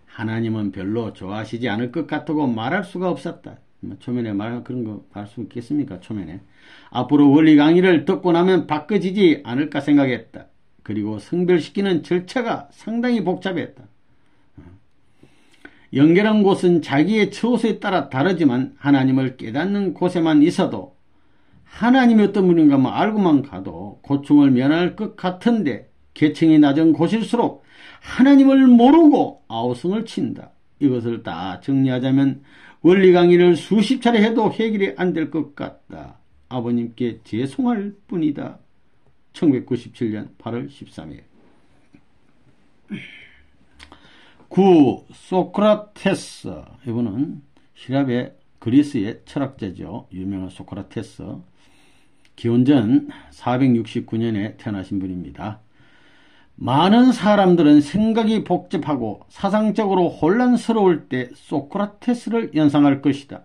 Speaker 1: 하나님은 별로 좋아하시지 않을 것 같다고 말할 수가 없었다. 초면에 그런 거 할 수 있겠습니까? 초면에. 앞으로 원리 강의를 듣고 나면 바꿔지지 않을까 생각했다. 그리고 성별시키는 절차가 상당히 복잡했다. 연결한 곳은 자기의 처소에 따라 다르지만 하나님을 깨닫는 곳에만 있어도 하나님이 어떤 분인가 알고만 가도 고충을 면할 것 같은데 계층이 낮은 곳일수록 하나님을 모르고 아우성을 친다. 이것을 다 정리하자면 원리 강의를 수십 차례 해도 해결이 안 될 것 같다. 아버님께 죄송할 뿐이다. 1997년 8월 13일. 9. 소크라테스. 이분은希腊의 그리스의 철학자죠. 유명한 소크라테스. 기원전 469년에 태어나신 분입니다. 많은 사람들은 생각이 복잡하고 사상적으로 혼란스러울 때 소크라테스를 연상할 것이다.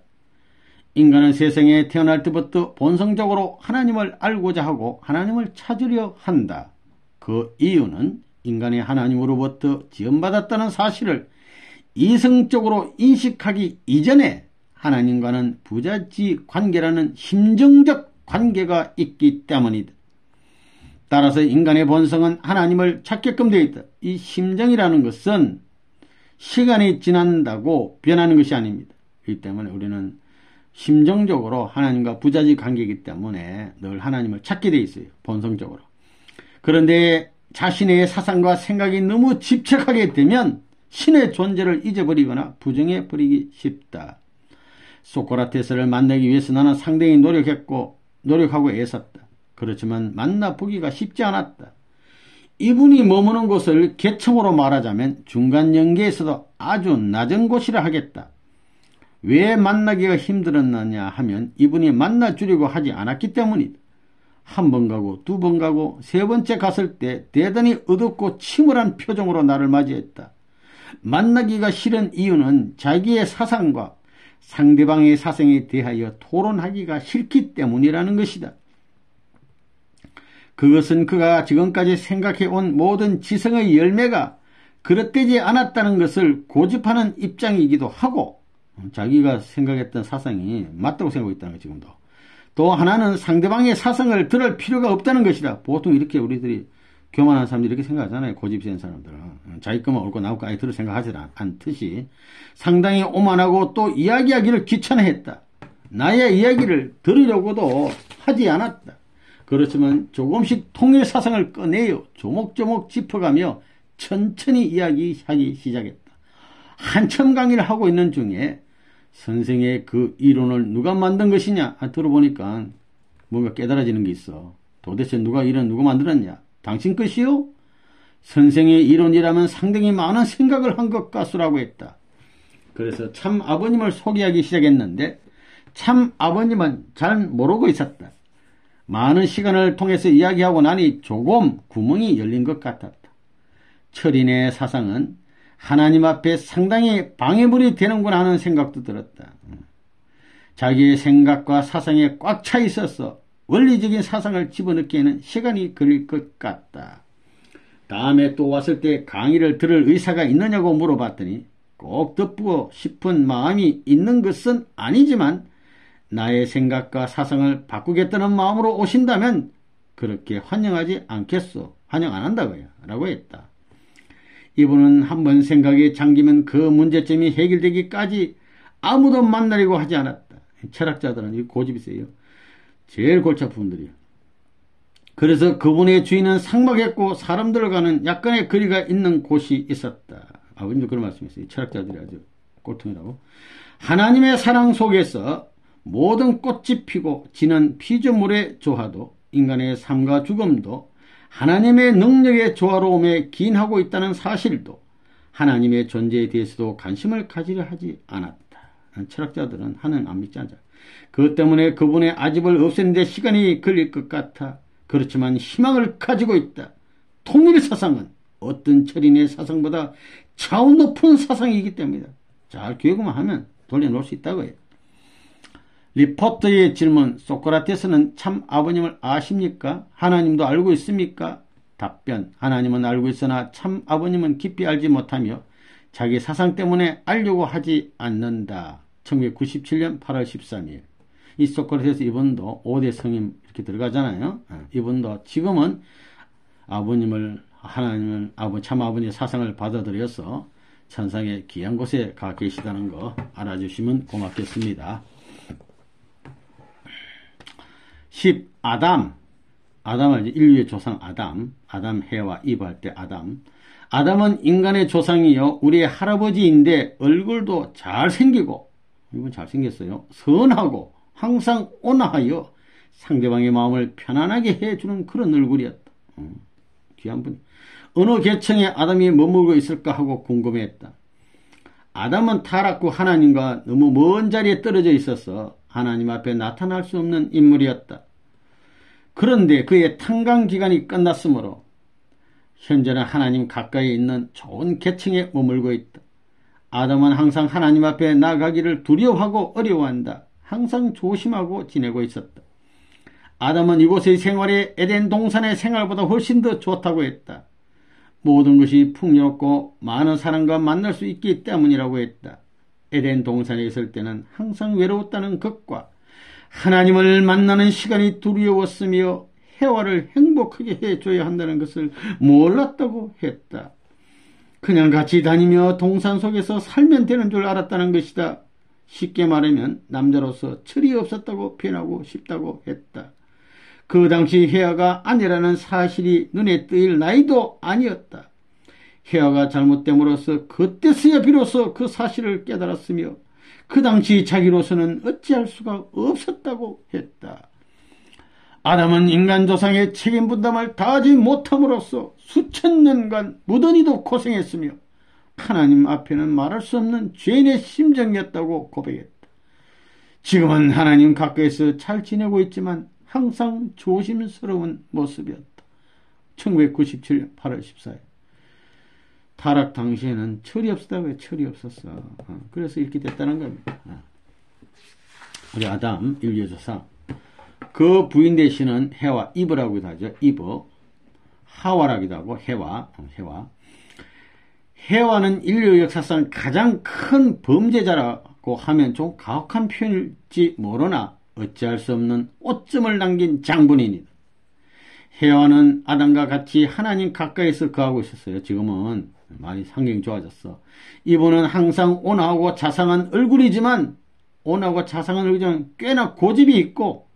Speaker 1: 인간은 세상에 태어날 때부터 본성적으로 하나님을 알고자 하고 하나님을 찾으려 한다. 그 이유는 인간이 하나님으로부터 지원받았다는 사실을 이성적으로 인식하기 이전에 하나님과는 부자지 관계라는 심정적 관계가 있기 때문이다. 따라서 인간의 본성은 하나님을 찾게끔 되어 있다. 이 심정이라는 것은 시간이 지난다고 변하는 것이 아닙니다. 그렇기 때문에 우리는 심정적으로 하나님과 부자지 관계이기 때문에 늘 하나님을 찾게 되어 있어요. 본성적으로. 그런데 자신의 사상과 생각이 너무 집착하게 되면 신의 존재를 잊어버리거나 부정해버리기 쉽다. 소크라테스를 만나기 위해서 나는 상당히 노력하고 애썼다. 그렇지만 만나보기가 쉽지 않았다. 이분이 머무는 곳을 계층으로 말하자면 중간 연계에서도 아주 낮은 곳이라 하겠다. 왜 만나기가 힘들었느냐 하면 이분이 만나주려고 하지 않았기 때문이다. 한 번 가고 두 번 가고 세 번째 갔을 때 대단히 어둡고 침울한 표정으로 나를 맞이했다. 만나기가 싫은 이유는 자기의 사상과 상대방의 사상에 대하여 토론하기가 싫기 때문이라는 것이다. 그것은 그가 지금까지 생각해온 모든 지성의 열매가 그릇되지 않았다는 것을 고집하는 입장이기도 하고 자기가 생각했던 사상이 맞다고 생각하고 있다는 거야. 지금도. 또 하나는 상대방의 사상을 들을 필요가 없다는 것이다. 보통 이렇게 우리들이 교만한 사람들이 이렇게 생각하잖아요. 고집센 사람들은. 자기 것만 옳고 나올 거 아예 들을 생각하지 않듯이 상당히 오만하고 또 이야기하기를 귀찮아했다. 나의 이야기를 들으려고도 하지 않았다. 그렇지만 조금씩 통일 사상을 꺼내어 조목조목 짚어가며 천천히 이야기하기 시작했다. 한참 강의를 하고 있는 중에 선생의 그 이론을 누가 만든 것이냐 들어보니까 뭔가 깨달아지는 게 있어. 도대체 누가 만들었냐? 당신 것이요? 선생의 이론이라면 상당히 많은 생각을 한 것 같수라고 했다. 그래서 참 아버님을 소개하기 시작했는데 참 아버님은 잘 모르고 있었다. 많은 시간을 통해서 이야기하고 나니 조금 구멍이 열린 것 같았다. 철인의 사상은 하나님 앞에 상당히 방해물이 되는구나 하는 생각도 들었다. 자기의 생각과 사상에 꽉 차 있어서 원리적인 사상을 집어넣기에는 시간이 걸릴 것 같다. 다음에 또 왔을 때 강의를 들을 의사가 있느냐고 물어봤더니 꼭 듣고 싶은 마음이 있는 것은 아니지만 나의 생각과 사상을 바꾸겠다는 마음으로 오신다면 그렇게 환영하지 않겠소. 환영 안 한다고요. 라고 했다. 이분은 한번 생각에 잠기면 그 문제점이 해결되기까지 아무도 만나려고 하지 않았다. 철학자들은 고집이 세요. 제일 골치 아픈 분들이요. 그래서 그분의 주인은 삭막했고 사람들과는 약간의 거리가 있는 곳이 있었다. 아버님도 그런 말씀이었어요. 철학자들이 아주 꼴통이라고. 하나님의 사랑 속에서 모든 꽃이 피고 지는 피조물의 조화도 인간의 삶과 죽음도 하나님의 능력의 조화로움에 기인하고 있다는 사실도 하나님의 존재에 대해서도 관심을 가지려 하지 않았다. 철학자들은 하나님 안 믿지 않아. 그것 때문에 그분의 아집을 없애는 데 시간이 걸릴 것 같아. 그렇지만 희망을 가지고 있다. 통일사상은 어떤 철인의 사상보다 차원 높은 사상이기 때문이다. 잘 교육만 하면 돌려놓을 수 있다고 해요. 리포터의 질문, 소크라테스는 참 아버님을 아십니까? 하나님도 알고 있습니까? 답변, 하나님은 알고 있으나 참 아버님은 깊이 알지 못하며 자기 사상 때문에 알려고 하지 않는다. 1997년 8월 13일. 이 소크라테스 이분도 5대 성임 이렇게 들어가잖아요. 이분도 지금은 아버님을, 하나님을, 참 아버님의 사상을 받아들여서 천상의 귀한 곳에 가 계시다는 거 알아주시면 고맙겠습니다. 10. 아담은 인류의 조상 아담, 해와 이브 할 때 아담은 인간의 조상이요 우리의 할아버지인데 얼굴도 잘생기고, 이분 잘생겼어요. 선하고 항상 온화하여 상대방의 마음을 편안하게 해주는 그런 얼굴이었다. 귀한 분. 어느 계층에 아담이 머물고 있을까 하고 궁금해했다. 아담은 타락 후 하나님과 너무 먼 자리에 떨어져 있어서 하나님 앞에 나타날 수 없는 인물이었다. 그런데 그의 탄광 기간이 끝났으므로 현재는 하나님 가까이 있는 좋은 계층에 머물고 있다. 아담은 항상 하나님 앞에 나가기를 두려워하고 어려워한다. 항상 조심하고 지내고 있었다. 아담은 이곳의 생활이 에덴 동산의 생활보다 훨씬 더 좋다고 했다. 모든 것이 풍요롭고 많은 사람과 만날 수 있기 때문이라고 했다. 에덴 동산에 있을 때는 항상 외로웠다는 것과 하나님을 만나는 시간이 두려웠으며 해와를 행복하게 해줘야 한다는 것을 몰랐다고 했다. 그냥 같이 다니며 동산 속에서 살면 되는 줄 알았다는 것이다. 쉽게 말하면 남자로서 철이 없었다고 표현하고 싶다고 했다. 그 당시 헤아가 아내라는 사실이 눈에 띄일 나이도 아니었다. 헤아가 잘못됨으로써 그때서야 비로소 그 사실을 깨달았으며 그 당시 자기로서는 어찌할 수가 없었다고 했다. 아담은 인간 조상의 책임 분담을 다하지 못함으로써 수천 년간 무던히도 고생했으며 하나님 앞에는 말할 수 없는 죄인의 심정이었다고 고백했다. 지금은 하나님 가까이서 잘 지내고 있지만 항상 조심스러운 모습이었다. 1997년 8월 14일. 타락 당시에는 철이 없었다고 해요. 철이 없었어. 그래서 이렇게 됐다는 겁니다. 우리 아담, 인류의 조상. 그 부인 되시는 해와 이브라고도 하죠. 이브. 하와라기도 하고 해와. 해와는 인류 역사상 가장 큰 범죄자라고 하면 좀 가혹한 표현일지 모르나 어찌할 수 없는 오점을 남긴 장본인이다. 해와는 아담과 같이 하나님 가까이서 거하고 있었어요. 지금은 많이 환경이 좋아졌어. 이분은 항상 온화하고 자상한 얼굴이지만 온화하고 자상한 얼굴이지만 꽤나 고집이 있고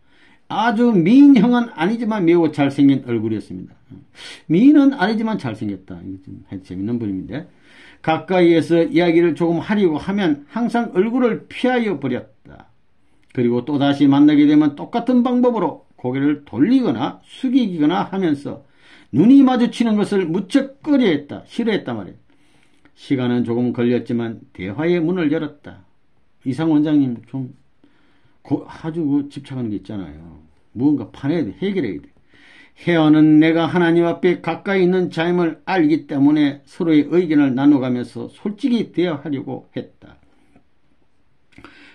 Speaker 1: 아주 미인형은 아니지만 매우 잘생긴 얼굴이었습니다. 미인은 아니지만 잘생겼다. 이게 좀 재밌는 분인데 가까이에서 이야기를 조금 하려고 하면 항상 얼굴을 피하여 버렸다. 그리고 또다시 만나게 되면 똑같은 방법으로 고개를 돌리거나 숙이거나 하면서 눈이 마주치는 것을 무척 꺼려했다. 싫어했단 말이에요. 시간은 조금 걸렸지만 대화의 문을 열었다. 이상 원장님 좀 아주 집착하는 게 있잖아요. 무언가 판해야 돼. 해결해야 돼. 혜원은 내가 하나님 앞에 가까이 있는 자임을 알기 때문에 서로의 의견을 나눠가면서 솔직히 대화하려고 했다.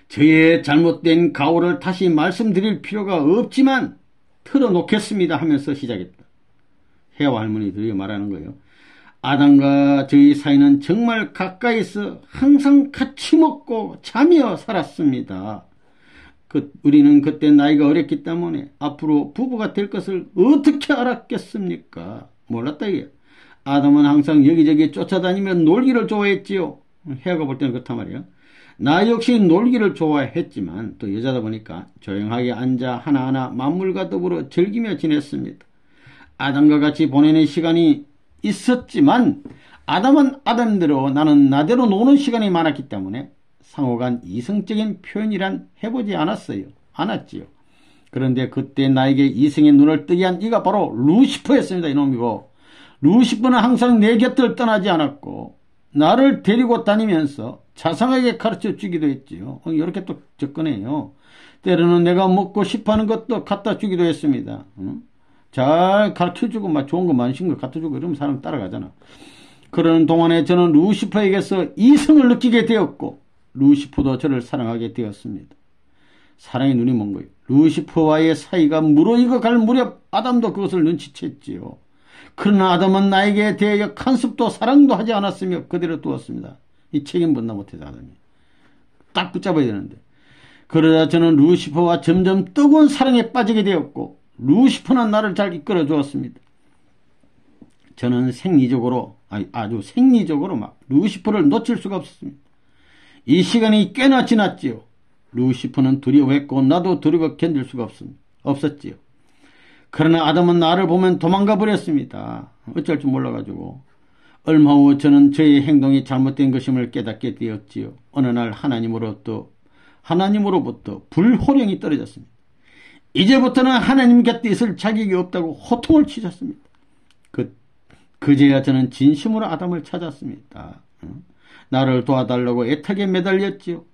Speaker 1: 저의 잘못된 가오를 다시 말씀드릴 필요가 없지만 털어놓겠습니다 하면서 시작했다. 혜와 할머니들이 말하는 거예요. 아담과 저희 사이는 정말 가까이서 항상 같이 먹고 자며 살았습니다. 우리는 그때 나이가 어렸기 때문에 앞으로 부부가 될 것을 어떻게 알았겠습니까? 몰랐다 이게. 아담은 항상 여기저기 쫓아다니며 놀기를 좋아했지요. 혜가 볼 때는 그렇단 말이에요. 나 역시 놀기를 좋아했지만 또 여자다 보니까 조용하게 앉아 하나하나 만물과 더불어 즐기며 지냈습니다. 아담과 같이 보내는 시간이 있었지만 아담은 아담대로 나는 나대로 노는 시간이 많았기 때문에 상호간 이성적인 표현이란 해보지 않았지요. 그런데 그때 나에게 이성의 눈을 뜨게 한 이가 바로 루시퍼였습니다. 이놈이고 루시퍼는 항상 내 곁을 떠나지 않았고 나를 데리고 다니면서 자상하게 가르쳐 주기도 했지요. 이렇게 또 접근해요. 때로는 내가 먹고 싶어하는 것도 갖다 주기도 했습니다. 잘 가르쳐주고 막 좋은 거 많으신 거 갖다 주고 이러면 사람 따라가잖아. 그러는 동안에 저는 루시퍼에게서 이성을 느끼게 되었고 루시퍼도 저를 사랑하게 되었습니다. 사랑의 눈이 먼 거예요. 루시퍼와의 사이가 무르익어 갈 무렵 아담도 그것을 눈치챘지요. 그러나 아담은 나에게 대하여 간섭도 사랑도 하지 않았으며 그대로 두었습니다. 이 책임 분담 못해서 아담이 딱 붙잡아야 되는데. 그러다 저는 루시퍼와 점점 뜨거운 사랑에 빠지게 되었고 루시퍼는 나를 잘 이끌어 주었습니다. 저는 아주 생리적으로 막 루시퍼를 놓칠 수가 없었습니다. 이 시간이 꽤나 지났지요. 루시퍼는 두려워했고 나도 두려워 견딜 수가 없었지요. 그러나 아담은 나를 보면 도망가 버렸습니다. 어쩔 줄 몰라가지고. 얼마 후 저는 저의 행동이 잘못된 것임을 깨닫게 되었지요. 어느 날 하나님으로부터 불호령이 떨어졌습니다. 이제부터는 하나님 곁에 있을 자격이 없다고 호통을 치셨습니다. 그제야 저는 진심으로 아담을 찾았습니다. 나를 도와달라고 애타게 매달렸지요.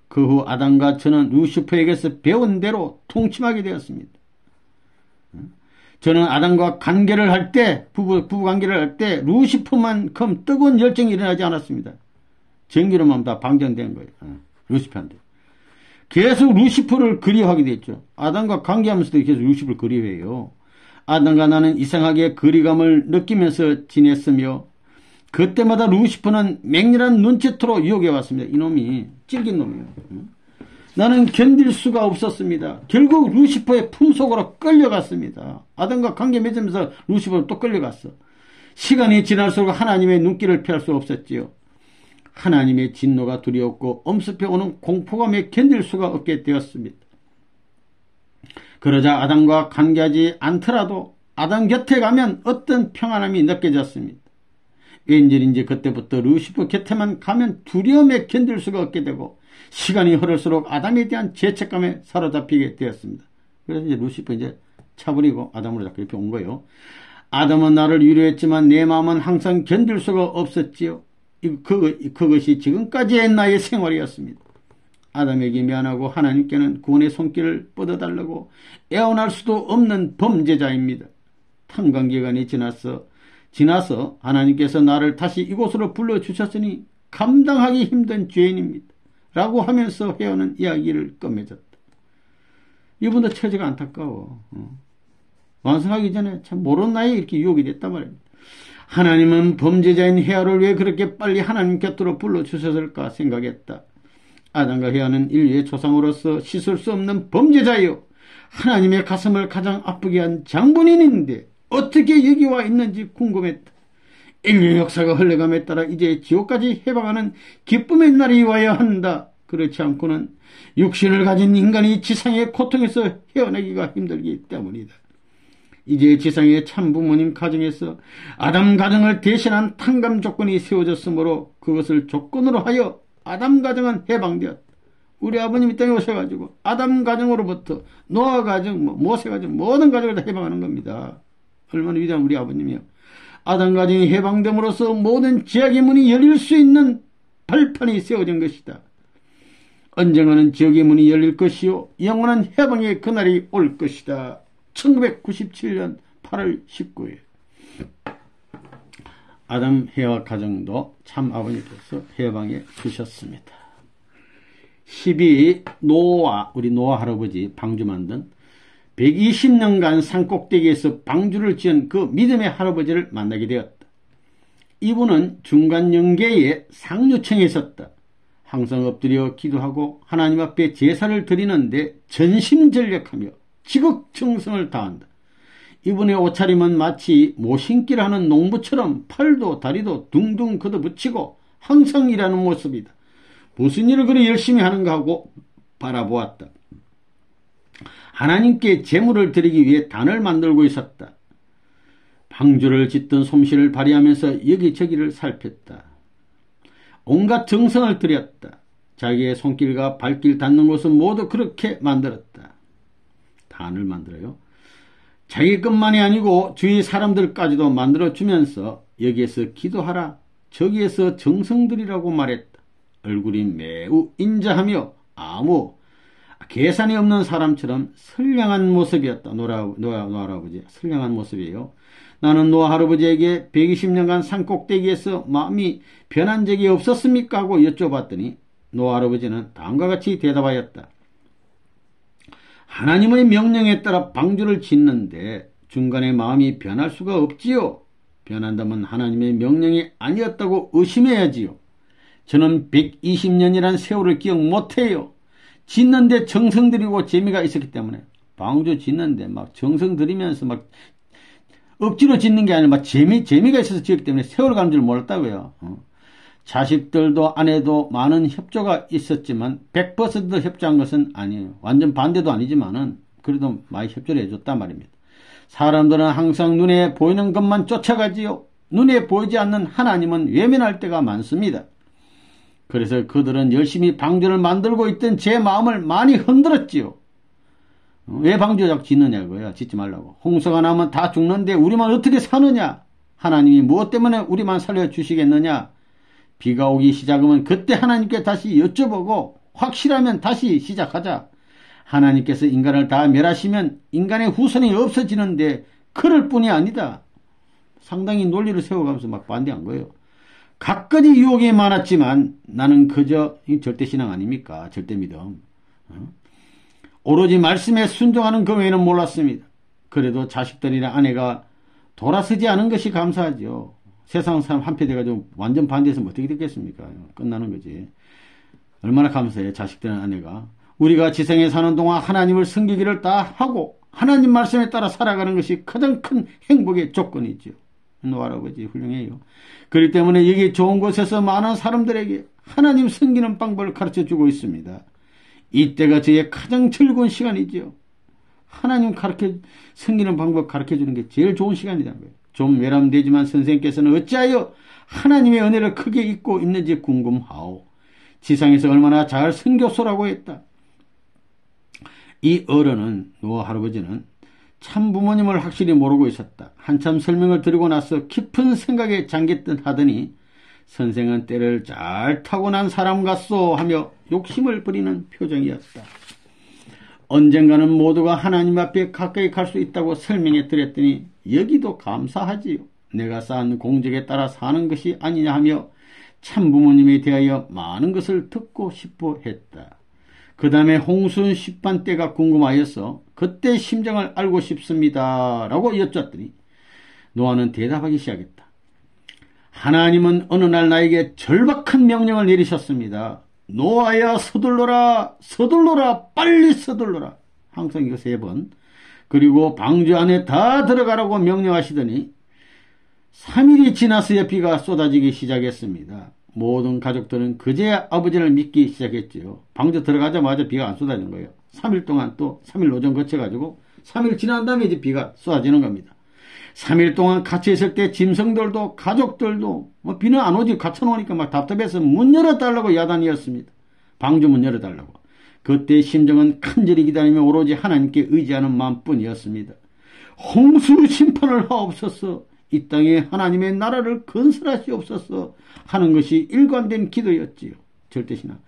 Speaker 1: 그 후 아담과 저는 루시퍼에게서 배운 대로 통침하게 되었습니다. 저는 아담과 관계를 할 때, 부부 관계를 할 때 루시퍼만큼 뜨거운 열정이 일어나지 않았습니다. 전기로만 다 방전된 거예요. 루시퍼한테. 계속 루시퍼를 그리워하게 됐죠. 아담과 관계하면서도 계속 루시퍼를 그리워해요. 아담과 나는 이상하게 거리감을 느끼면서 지냈으며 그때마다 루시퍼는 맹렬한 눈치토로 유혹해왔습니다. 이놈이 찔긴 놈이에요. 나는 견딜 수가 없었습니다. 결국 루시퍼의 품속으로 끌려갔습니다. 아담과 관계 맺으면서 루시퍼로 또 끌려갔어. 시간이 지날수록 하나님의 눈길을 피할 수 없었지요. 하나님의 진노가 두려웠고 엄습해오는 공포감에 견딜 수가 없게 되었습니다. 그러자 아담과 관계하지 않더라도 아담 곁에 가면 어떤 평안함이 느껴졌습니다. 왠지인지 그때부터 루시퍼 곁에만 가면 두려움에 견딜 수가 없게 되고 시간이 흐를수록 아담에 대한 죄책감에 사로잡히게 되었습니다. 그래서 이제 루시퍼 이제 차버리고 아담으로 자꾸 옆에 온 거예요. 아담은 나를 위로했지만 내 마음은 항상 견딜 수가 없었지요. 그것이 지금까지의 나의 생활이었습니다. 아담에게 미안하고 하나님께는 구원의 손길을 뻗어달라고 애원할 수도 없는 범죄자입니다. 탐관기간이 지나서 하나님께서 나를 다시 이곳으로 불러주셨으니 감당하기 힘든 죄인입니다. 라고 하면서 헤어는 이야기를 끝맺었다. 이분도 처지가 안타까워. 완성하기 전에 참 모르는 나이에 이렇게 유혹이 됐단 말입니다. 하나님은 범죄자인 헤아를 왜 그렇게 빨리 하나님 곁으로 불러주셨을까 생각했다. 아담과 헤아는 인류의 조상으로서 씻을 수 없는 범죄자요. 하나님의 가슴을 가장 아프게 한 장본인인데 어떻게 여기 와 있는지 궁금했다. 인류 역사가 흘러감에 따라 이제 지옥까지 해방하는 기쁨의 날이 와야 한다. 그렇지 않고는 육신을 가진 인간이 지상의 고통에서 헤어나기가 힘들기 때문이다. 이제 지상의 참부모님 가정에서 아담 가정을 대신한 탕감 조건이 세워졌으므로 그것을 조건으로 하여 아담 가정은 해방되었다. 우리 아버님 이 땅에 오셔가지고 아담 가정으로부터 노아 가정, 모세 가정 모든 가정을 다 해방하는 겁니다. 얼마나 위대한 우리 아버님이요. 아담 가정이 해방됨으로써 모든 지옥의 문이 열릴 수 있는 발판이 세워진 것이다. 언젠가는 지옥의 문이 열릴 것이요 영원한 해방의 그날이 올 것이다. 1997년 8월 19일. 아담 해와 가정도 참 아버님께서 해방해 주셨습니다. 12. 노아, 우리 노아 할아버지 방주 만든 120년간 산꼭대기에서 방주를 지은 그 믿음의 할아버지를 만나게 되었다. 이분은 중간영계의 상류층에 있었다. 항상 엎드려 기도하고 하나님 앞에 제사를 드리는데 전심전력하며 지극정성을 다한다. 이분의 옷차림은 마치 모신기를 하는 농부처럼 팔도 다리도 둥둥 걷어붙이고 항상 일하는 모습이다. 무슨 일을 그리 열심히 하는가 하고 바라보았다. 하나님께 제물을 드리기 위해 단을 만들고 있었다. 방주를 짓던 솜씨를 발휘하면서 여기저기를 살폈다. 온갖 정성을 들였다. 자기의 손길과 발길 닿는 곳은 모두 그렇게 만들었다. 단을 만들어요. 자기 것만이 아니고 주위 사람들까지도 만들어주면서 여기에서 기도하라, 저기에서 정성 들이라고 말했다. 얼굴이 매우 인자하며 아무 계산이 없는 사람처럼 선량한 모습이었다. 노아 할아버지 선량한 모습이에요. 나는 노아 할아버지에게 120년간 산꼭대기에서 마음이 변한 적이 없었습니까? 하고 여쭤봤더니 노아 할아버지는 다음과 같이 대답하였다. 하나님의 명령에 따라 방주를 짓는데 중간에 마음이 변할 수가 없지요. 변한다면 하나님의 명령이 아니었다고 의심해야지요. 저는 120년이란 세월을 기억 못해요. 짓는데 정성 들이고 재미가 있었기 때문에. 방주 짓는데 막 정성 들이면서 막 억지로 짓는 게 아니라 막 재미가 있어서 짓기 때문에 세월 가는 줄 몰랐다고요. 자식들도 아내도 많은 협조가 있었지만 100% 협조한 것은 아니에요. 완전 반대도 아니지만은 그래도 많이 협조를 해줬단 말입니다. 사람들은 항상 눈에 보이는 것만 쫓아가지요. 눈에 보이지 않는 하나님은 외면할 때가 많습니다. 그래서 그들은 열심히 방주를 만들고 있던 제 마음을 많이 흔들었지요. 왜 방주 자꾸 짓느냐고요. 짓지 말라고. 홍수가 나면 다 죽는데 우리만 어떻게 사느냐. 하나님이 무엇 때문에 우리만 살려주시겠느냐. 비가 오기 시작하면 그때 하나님께 다시 여쭤보고 확실하면 다시 시작하자. 하나님께서 인간을 다 멸하시면 인간의 후손이 없어지는데 그럴 뿐이 아니다. 상당히 논리를 세워가면서 막 반대한 거예요. 갖가지 유혹이 많았지만 나는 그저 절대신앙 아닙니까? 절대믿음. 오로지 말씀에 순종하는 그 외에는 몰랐습니다. 그래도 자식들이나 아내가 돌아서지 않은 것이 감사하죠. 세상 사람 한패 돼가지고 완전 반대했으면 어떻게 됐겠습니까? 끝나는 거지. 얼마나 감사해요. 자식들이나 아내가. 우리가 지상에 사는 동안 하나님을 섬기기를 다 하고 하나님 말씀에 따라 살아가는 것이 가장 큰 행복의 조건이죠. 노아 할아버지 훌륭해요. 그렇기 때문에 여기 좋은 곳에서 많은 사람들에게 하나님 섬기는 방법을 가르쳐주고 있습니다. 이때가 저의 가장 즐거운 시간이죠. 하나님 섬기는 방법 가르쳐주는 게 제일 좋은 시간이라는 거예요. 좀 외람되지만 선생님께서는 어찌하여 하나님의 은혜를 크게 잊고 있는지 궁금하오. 지상에서 얼마나 잘 선교소라고 했다. 이 어른은, 노아 할아버지는 참 부모님을 확실히 모르고 있었다. 한참 설명을 드리고 나서 깊은 생각에 잠겼던 하더니 선생은 때를 잘 타고난 사람 같소 하며 욕심을 부리는 표정이었다. 언젠가는 모두가 하나님 앞에 가까이 갈 수 있다고 설명해 드렸더니 여기도 감사하지요. 내가 쌓은 공적에 따라 사는 것이 아니냐 하며 참 부모님에 대하여 많은 것을 듣고 싶어 했다. 그 다음에 홍순 10반 때가 궁금하여서 그때 심정을 알고 싶습니다 라고 여쭈었더니 노아는 대답하기 시작했다. 하나님은 어느 날 나에게 절박한 명령을 내리셨습니다. 노아야 서둘러라, 서둘러라, 빨리 서둘러라. 항상 이거 3번. 그리고 방주 안에 다 들어가라고 명령하시더니 3일이 지나서야 비가 쏟아지기 시작했습니다. 모든 가족들은 그제야 아버지를 믿기 시작했지요. 방주 들어가자마자 비가 안 쏟아지는 거예요. 3일 동안 또 3일 노정 거쳐가지고 3일 지난 다음에 이제 비가 쏟아지는 겁니다. 3일 동안 같이 있을 때 짐승들도 가족들도 비는 안 오지 갇혀놓으니까 막 답답해서 문 열어달라고 야단이었습니다. 방주 문 열어달라고. 그때 심정은 간절히 기다리며 오로지 하나님께 의지하는 마음뿐이었습니다. 홍수 심판을 하옵소서. 이 땅에 하나님의 나라를 건설하시옵소서 하는 것이 일관된 기도였지요. 절대신앙.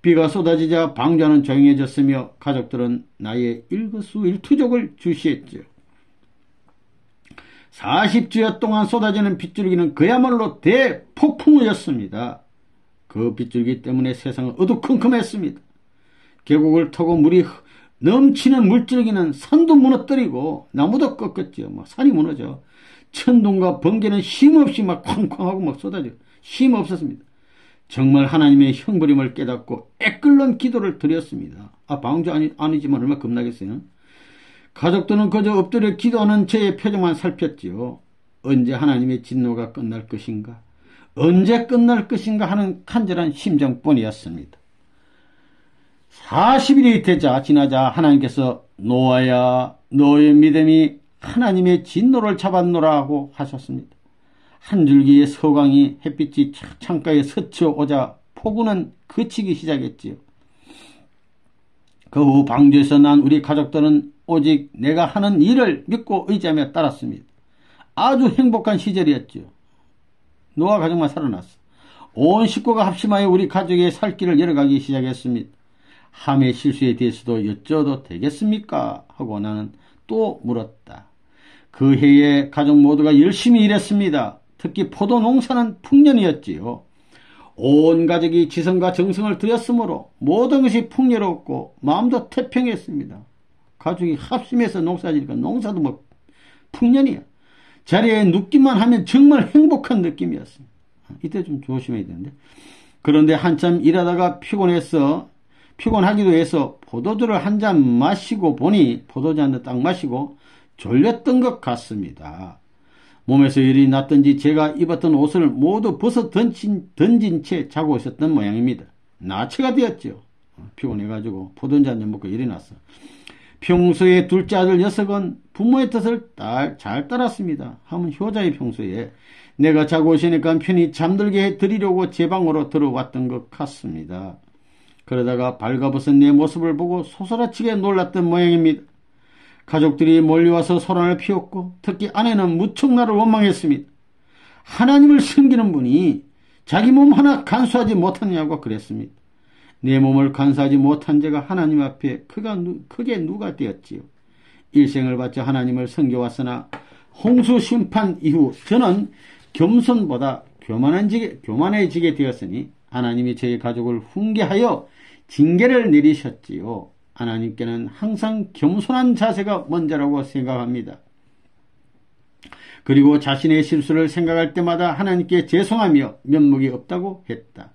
Speaker 1: 비가 쏟아지자 방주하는 조용해졌으며 가족들은 나의 일거수일투족을 주시했지요. 40주여 동안 쏟아지는 빗줄기는 그야말로 대폭풍우였습니다. 그 빗줄기 때문에 세상은 어두컴컴했습니다. 계곡을 타고 물이 넘치는 물줄기는 산도 무너뜨리고 나무도 꺾었죠. 산이 무너져. 천둥과 번개는 쉼없이 막 쾅쾅하고 막 쏟아져. 쉼 없었습니다. 정말 하나님의 형벌임을 깨닫고 애끓는 기도를 드렸습니다. 방주 아니지만 얼마나 겁나겠어요. 가족들은 그저 엎드려 기도하는 저의 표정만 살폈지요. 언제 하나님의 진노가 끝날 것인가? 언제 끝날 것인가 하는 간절한 심정뿐이었습니다. 40일이 지나자 하나님께서 노아야 너의 믿음이 하나님의 진노를 잡았노라 하고 하셨습니다. 한 줄기의 서광이 햇빛이 창가에 스쳐오자 폭우는 그치기 시작했지요. 그 후 방주에서 난 우리 가족들은 오직 내가 하는 일을 믿고 의지하며 따랐습니다. 아주 행복한 시절이었죠. 노아 가족만 살아났어. 온 식구가 합심하여 우리 가족의 살 길을 열어가기 시작했습니다. 함의 실수에 대해서도 여쭤도 되겠습니까? 하고 나는 또 물었다. 그 해에 가족 모두가 열심히 일했습니다. 특히 포도 농사는 풍년이었지요. 온 가족이 지성과 정성을 들였으므로 모든 것이 풍요롭고 마음도 태평했습니다. 가족이 합심해서 농사지니까 농사도 뭐 풍년이야. 자리에 눕기만 하면 정말 행복한 느낌이었습니다. 이때 좀 조심해야 되는데. 그런데 한참 일하다가 피곤하기도 해서 포도주를 한 잔 마시고 보니 포도주 한 잔 딱 마시고 졸렸던 것 같습니다. 몸에서 열이 났던지 제가 입었던 옷을 모두 벗어 던진 채 자고 있었던 모양입니다. 나체가 되었죠. 피곤해가지고 포도주 한 잔 먹고 열이 났어. 평소에 둘째 아들 녀석은 부모의 뜻을 잘 따랐습니다. 하면 효자의 평소에 내가 자고 오시니까 편히 잠들게 해드리려고 제 방으로 들어왔던 것 같습니다. 그러다가 발가벗은 내 모습을 보고 소스라치게 놀랐던 모양입니다. 가족들이 몰려와서 소란을 피웠고 특히 아내는 무척 나를 원망했습니다. 하나님을 섬기는 분이 자기 몸 하나 간수하지 못하냐고 그랬습니다. 내 몸을 간수하지 못한 제가 하나님 앞에 크게 누가 되었지요. 일생을 바쳐 하나님을 섬겨왔으나 홍수 심판 이후 저는 겸손보다 교만해지게 되었으니 하나님이 저희 가족을 훈계하여 징계를 내리셨지요. 하나님께는 항상 겸손한 자세가 먼저라고 생각합니다. 그리고 자신의 실수를 생각할 때마다 하나님께 죄송하며 면목이 없다고 했다.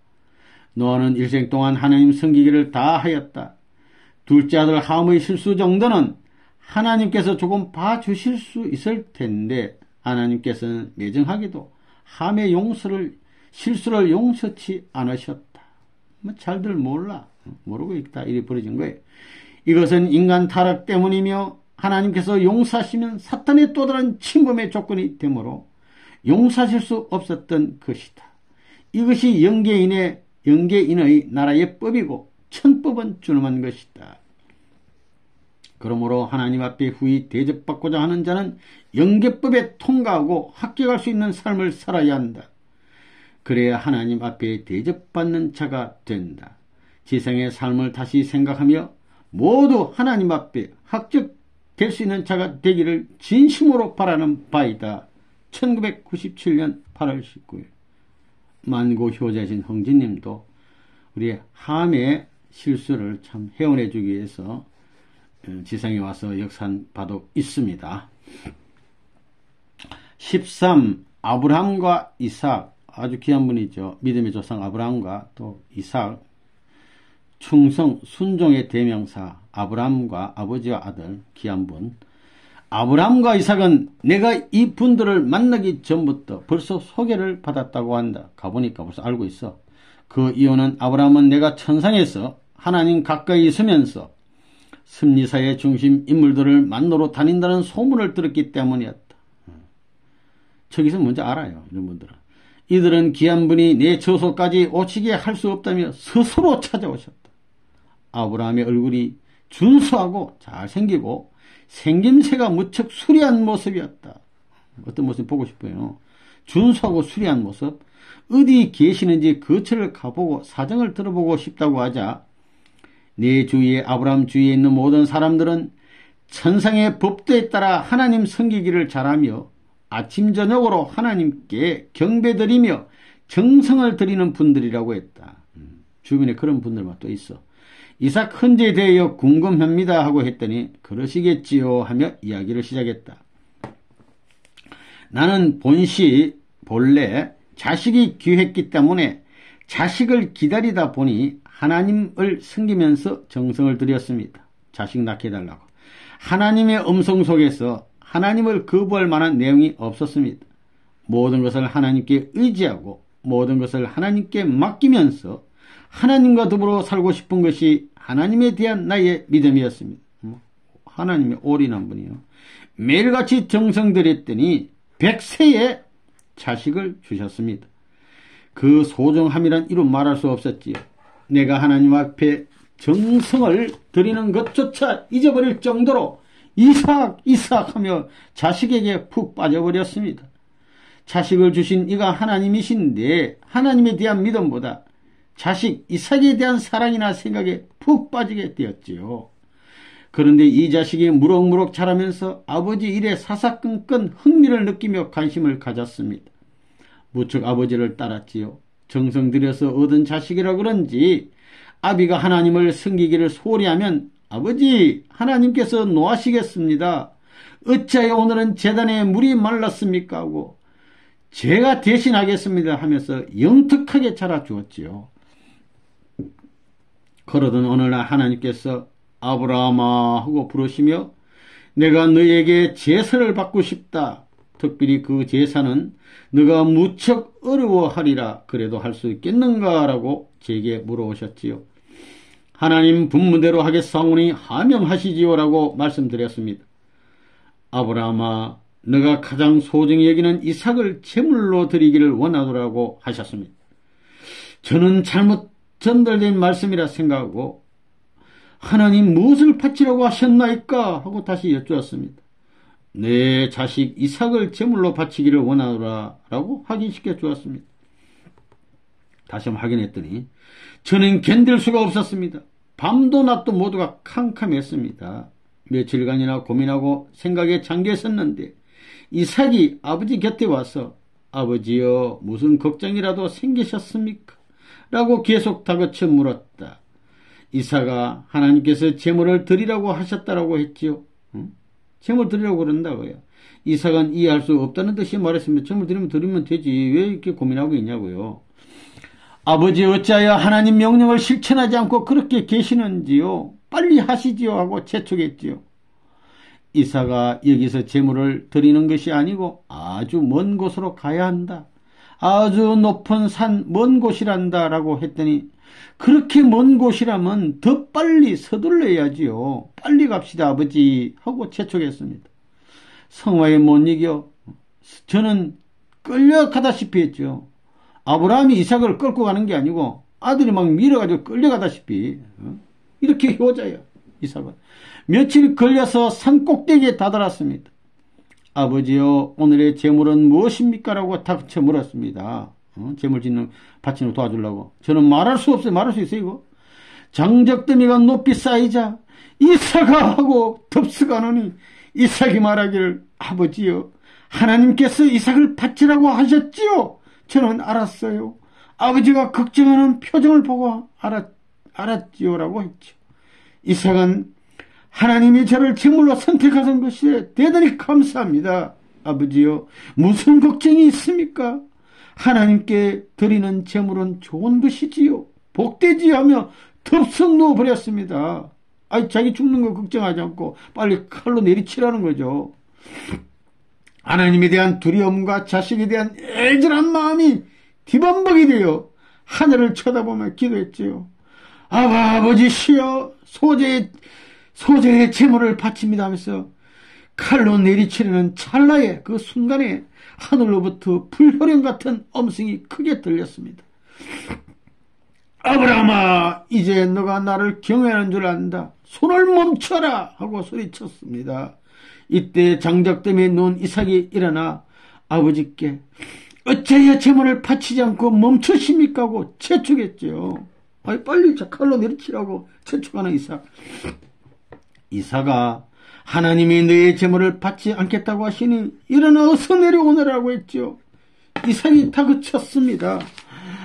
Speaker 1: 노아는 일생 동안 하나님 섬기기를 다 하였다. 둘째 아들 함의 실수 정도는 하나님께서 조금 봐주실 수 있을 텐데 하나님께서는 매정하게도 함의 실수를 용서치 않으셨다. 잘들 모르고 있다. 이리 벌어진 거예요. 이것은 인간 타락 때문이며 하나님께서 용서하시면 사탄의 또 다른 침범의 조건이 되므로 용서하실 수 없었던 것이다. 이것이 영계인의 나라의 법이고 천법은 준엄한 것이다. 그러므로 하나님 앞에 후히 대접받고자 하는 자는 영계법에 통과하고 합격할 수 있는 삶을 살아야 한다. 그래야 하나님 앞에 대접받는 자가 된다. 지성의 삶을 다시 생각하며 모두 하나님 앞에 합격될 수 있는 자가 되기를 진심으로 바라는 바이다. 1997년 8월 19일 만고 효자신 흥진님도 우리의 함의 실수를 참 회원해 주기 위해서 지상에 와서 역사한 바도 있습니다. 13. 아브라함과 이삭, 아주 귀한 분이죠. 믿음의 조상 아브라함과 또 이삭, 충성, 순종의 대명사 아브라함과 아버지와 아들, 귀한 분. 아브라함과 이삭은 내가 이 분들을 만나기 전부터 벌써 소개를 받았다고 한다. 가보니까 벌써 알고 있어. 그 이유는 아브라함은 내가 천상에서 하나님 가까이 있으면서 섭리사의 중심 인물들을 만나러 다닌다는 소문을 들었기 때문이었다. 저기서 먼저 알아요. 이런 분들은. 이들은 귀한 분이 내 처소까지 오시게 할 수 없다며 스스로 찾아오셨다. 아브라함의 얼굴이 준수하고 잘생기고 생김새가 무척 수려한 모습이었다. 어떤 모습 보고 싶어요. 준수하고 수리한 모습, 어디 계시는지 거처를 가보고 사정을 들어보고 싶다고 하자 내 주위에 아브라함 주위에 있는 모든 사람들은 천상의 법도에 따라 하나님 섬기기를 잘하며 아침 저녁으로 하나님께 경배드리며 정성을 드리는 분들이라고 했다. 주변에 그런 분들만 또 있어. 이삭 헌재에 대하여 궁금합니다 하고 했더니 그러시겠지요 하며 이야기를 시작했다. 나는 본래 자식이 귀했기 때문에 자식을 기다리다 보니 하나님을 섬기면서 정성을 들였습니다. 자식 낳게 해달라고. 하나님의 음성 속에서 하나님을 거부할 만한 내용이 없었습니다. 모든 것을 하나님께 의지하고 모든 것을 하나님께 맡기면서 하나님과 더불어 살고 싶은 것이 하나님에 대한 나의 믿음이었습니다. 하나님의 올인한 분이요. 매일같이 정성 들였더니 100세에 자식을 주셨습니다. 그 소중함이란 이루 말할 수 없었지요. 내가 하나님 앞에 정성을 드리는 것조차 잊어버릴 정도로 이삭 하며 자식에게 푹 빠져버렸습니다. 자식을 주신 이가 하나님이신데 하나님에 대한 믿음보다 자식 이삭에 대한 사랑이나 생각에 푹 빠지게 되었지요. 그런데 이 자식이 무럭무럭 자라면서 아버지 일에 사사건건 흥미를 느끼며 관심을 가졌습니다. 무척 아버지를 따랐지요. 정성 들여서 얻은 자식이라 그런지 아비가 하나님을 섬기기를 소리하면 아버지 하나님께서 노하시겠습니다. 어찌하여 오늘은 제단에 물이 말랐습니까 하고 제가 대신하겠습니다 하면서 영특하게 자라주었지요. 그러던 어느 날 하나님께서 아브라함아 하고 부르시며 내가 너에게 제사를 받고 싶다. 특별히 그 제사는 너가 무척 어려워하리라. 그래도 할 수 있겠는가 라고 제게 물어오셨지요. 하나님 분문대로 하겠사오니 하명하시지요 라고 말씀드렸습니다. 아브라함아 너가 가장 소중히 여기는 이삭을 제물로 드리기를 원하노라고 하셨습니다. 저는 잘못 전달된 말씀이라 생각하고 하나님 무엇을 바치라고 하셨나이까 하고 다시 여쭈었습니다. 내 자식 이삭을 제물로 바치기를 원하노라 라고 확인시켜 주었습니다. 다시 한번 확인했더니 저는 견딜 수가 없었습니다. 밤도 낮도 모두가 캄캄했습니다. 며칠간이나 고민하고 생각에 잠겨 있었는데 이삭이 아버지 곁에 와서 아버지여 무슨 걱정이라도 생기셨습니까? 라고 계속 다그쳐 물었다. 이삭아 하나님께서 제물을 드리라고 하셨다라고 했지요. 제물 드리라고 그런다고요. 이삭은 이해할 수 없다는 듯이 말했습니다. 제물 드리면 되지 왜 이렇게 고민하고 있냐고요. 아버지 어찌하여 하나님 명령을 실천하지 않고 그렇게 계시는지요. 빨리 하시지요 하고 재촉했지요. 이삭아 여기서 제물을 드리는 것이 아니고 아주 먼 곳으로 가야 한다. 아주 높은 산 먼 곳이란다 라고 했더니 그렇게 먼 곳이라면 더 빨리 서둘러야지요. 빨리 갑시다 아버지 하고 재촉했습니다. 성화에 못 이겨 저는 끌려가다시피 했죠. 아브라함이 이삭을 끌고 가는 게 아니고 아들이 막 밀어가지고 끌려가다시피 이렇게 효자예요. 이삭은 며칠 걸려서 산 꼭대기에 다다랐습니다. 아버지여 오늘의 제물은 무엇입니까? 라고 닥쳐 물었습니다. 제물 바치는 도와주려고. 저는 말할 수 없어요. 말할 수 있어요 이거. 장작더미가 높이 쌓이자 이삭아 하고 덥석하노니 이삭이 말하기를 아버지여 하나님께서 이삭을 바치라고 하셨지요. 저는 알았어요. 아버지가 걱정하는 표정을 보고 알았지요 라고 했죠. 이삭은 하나님이 저를 제물로 선택하신 것이 대단히 감사합니다. 아버지요 무슨 걱정이 있습니까? 하나님께 드리는 제물은 좋은 것이지요. 복되지 하며 덥석 누워버렸습니다. 자기 죽는 거 걱정하지 않고 빨리 칼로 내리치라는 거죠. 하나님에 대한 두려움과 자식에 대한 애절한 마음이 뒤범벅이 되어 하늘을 쳐다보며 기도했지요. 아버지시여 소재의 제물을 바칩니다 하면서 칼로 내리치려는 찰나의 그 순간에 하늘로부터 불효령 같은 음성이 크게 들렸습니다. 아브라함아 이제 너가 나를 경외하는 줄 안다. 손을 멈춰라 하고 소리쳤습니다. 이때 장작 때문에 누운 이삭이 일어나 아버지께 어찌하여 제물을 바치지 않고 멈추십니까 하고 재촉했죠. 빨리 칼로 내리치라고 재촉하는 이삭. 이삭아, 하나님이 너의 제물을 받지 않겠다고 하시니 일어나 어서 내려오너라고 했죠. 이삭이 다그쳤습니다.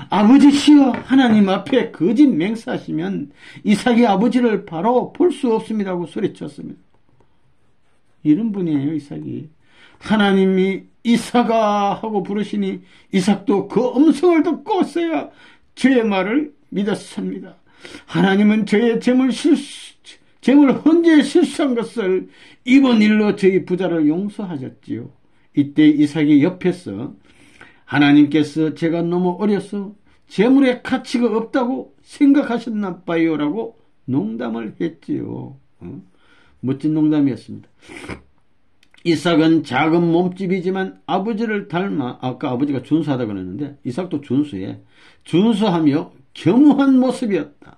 Speaker 1: 아버지시여, 하나님 앞에 거짓 맹세하시면 이삭이 아버지를 바로 볼 수 없습니다고 소리쳤습니다. 이런 분이에요, 이삭이. 하나님이 이삭아 하고 부르시니 이삭도 그 음성을 듣고서야 저의 말을 믿었습니다. 하나님은 저의 재물 헌재에 실수한 것을 이번 일로 저희 부자를 용서하셨지요. 이때 이삭이 옆에서 하나님께서 제가 너무 어려서 재물의 가치가 없다고 생각하셨나 봐요 라고 농담을 했지요. 멋진 농담이었습니다. 이삭은 작은 몸집이지만 아버지를 닮아, 아까 아버지가 준수하다고 그랬는데 이삭도 준수하며 겸허한 모습이었다.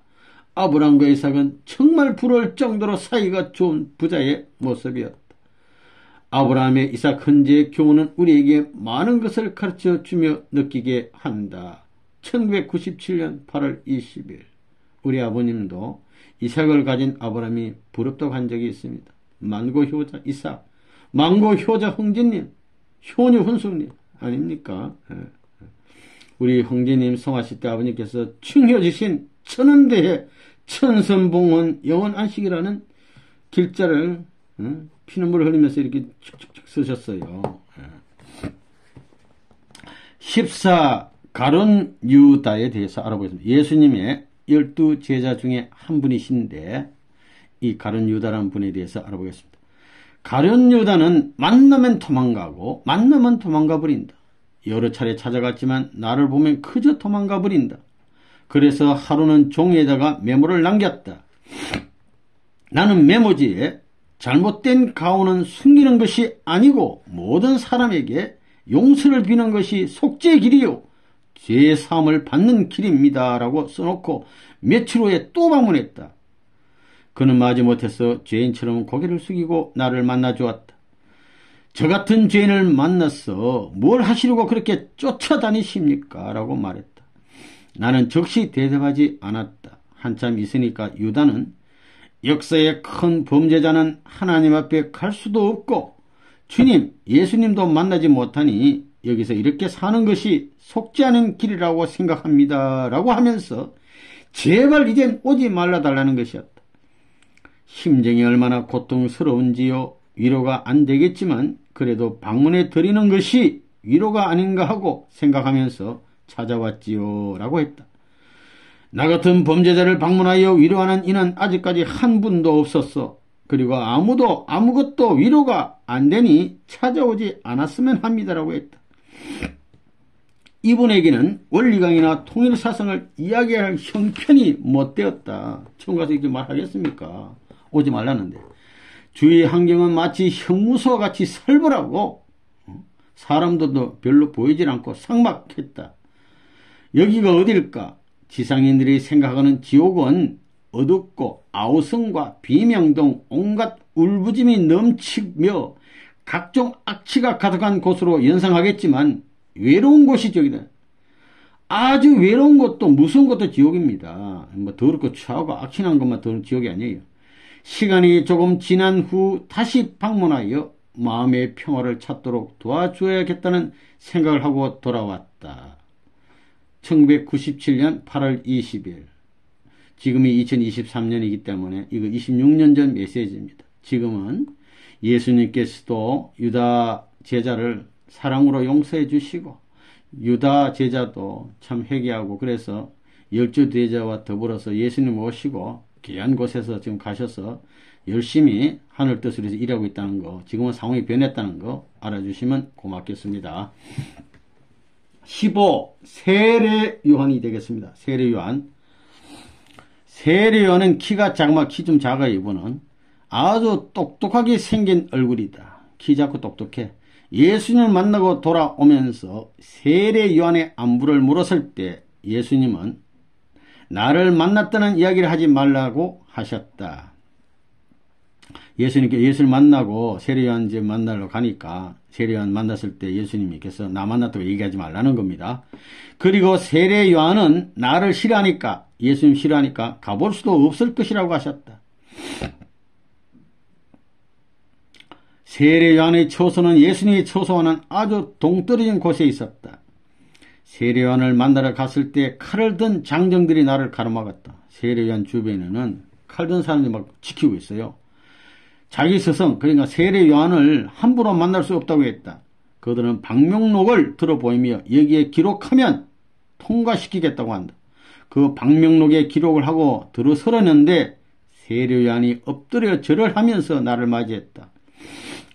Speaker 1: 아브람과 이삭은 정말 부러울 정도로 사이가 좋은 부자의 모습이었다. 아브라함의 이삭 헌재의 교훈은 우리에게 많은 것을 가르쳐주며 느끼게 한다. 1997년 8월 20일 우리 아버님도 이삭을 가진 아브라함이 부럽다고 한 적이 있습니다. 만고효자 이삭, 만고효자 형제님, 효녀 훈숙님 아닙니까? 우리 형제님 성하실 때 아버님께서 충효지신 천은대해 천선봉원 영원 안식이라는 길자를 피눈물을 흘리면서 이렇게 축축축 쓰셨어요. 14. 가룟 유다에 대해서 알아보겠습니다. 예수님의 12 제자 중에 한 분이신데 이 가룟 유다라는 분에 대해서 알아보겠습니다. 가룟 유다는 만나면 도망가고 만나면 도망가 버린다. 여러 차례 찾아갔지만 나를 보면 그저 도망가 버린다. 그래서 하루는 종이에다가 메모를 남겼다. 나는 메모지에 잘못된 가오는 숨기는 것이 아니고 모든 사람에게 용서를 비는 것이 속죄의 길이요 죄 사함을 받는 길입니다 라고 써놓고 며칠 후에 또 방문했다. 그는 마지못해서 죄인처럼 고개를 숙이고 나를 만나 주었다. 저 같은 죄인을 만나서 뭘 하시려고 그렇게 쫓아다니십니까? 라고 말했다. 나는 즉시 대답하지 않았다. 한참 있으니까 유다는 역사의 큰 범죄자는 하나님 앞에 갈 수도 없고 주님, 예수님도 만나지 못하니 여기서 이렇게 사는 것이 속지 않은 길이라고 생각합니다. 라고 하면서 제발 이젠 오지 말라달라는 것이었다. 심정이 얼마나 고통스러운지요. 위로가 안 되겠지만 그래도 방문해 드리는 것이 위로가 아닌가 하고 생각하면서 찾아왔지요. 라고 했다. 나 같은 범죄자를 방문하여 위로하는 이는 아직까지 한 분도 없었어. 그리고 아무도 아무것도 위로가 안 되니 찾아오지 않았으면 합니다라고 했다. 이분에게는 원리강이나 통일사상을 이야기할 형편이 못 되었다. 처음 가서 이렇게 말하겠습니까? 오지 말라는데. 주위 환경은 마치 형무소와 같이 살벌하고 사람들도 별로 보이질 않고 삭막했다. 여기가 어딜까? 지상인들이 생각하는 지옥은 어둡고 아우성과 비명동 온갖 울부짐이 넘치며 각종 악취가 가득한 곳으로 연상하겠지만 외로운 곳이 지옥이다. 아주 외로운 것도 무서운 것도 지옥입니다. 뭐 더럽고 추하고 악취난 것만 더 지옥이 아니에요. 시간이 조금 지난 후 다시 방문하여 마음의 평화를 찾도록 도와줘야겠다는 생각을 하고 돌아왔다. 1997년 8월 20일. 지금이 2023년이기 때문에 이거 26년 전 메시지입니다. 지금은 예수님께서도 유다 제자를 사랑으로 용서해 주시고 유다 제자도 참 회개하고 그래서 열두 제자와 더불어서 예수님 모시고 귀한 곳에서 지금 가셔서 열심히 하늘 뜻을 위해서 일하고 있다는 거, 지금은 상황이 변했다는 거 알아주시면 고맙겠습니다. 15. 세례 요한이 되겠습니다. 세례 요한. 세례 요한은 키가 작으면 키 좀 작아요. 이분은 아주 똑똑하게 생긴 얼굴이다. 키 작고 똑똑해. 예수님을 만나고 돌아오면서 세례 요한의 안부를 물었을 때 예수님은 나를 만났다는 이야기를 하지 말라고 하셨다. 예수님께 예수를 만나고 세례요한 집 만나러 가니까 세례요한 만났을 때 예수님께서 나 만났다고 얘기하지 말라는 겁니다. 그리고 세례요한은 나를 싫어하니까, 예수님 싫어하니까 가볼 수도 없을 것이라고 하셨다. 세례요한의 처소는 예수님의 처소와는 아주 동떨어진 곳에 있었다. 세례요한을 만나러 갔을 때 칼을 든 장정들이 나를 가로막았다. 세례요한 주변에는 칼 든 사람들이 막 지키고 있어요. 자기 스승, 그러니까 세례요한을 함부로 만날 수 없다고 했다. 그들은 방명록을 들어보이며 여기에 기록하면 통과시키겠다고 한다. 그 방명록에 기록을 하고 들어서려는데 세례요한이 엎드려 절을 하면서 나를 맞이했다.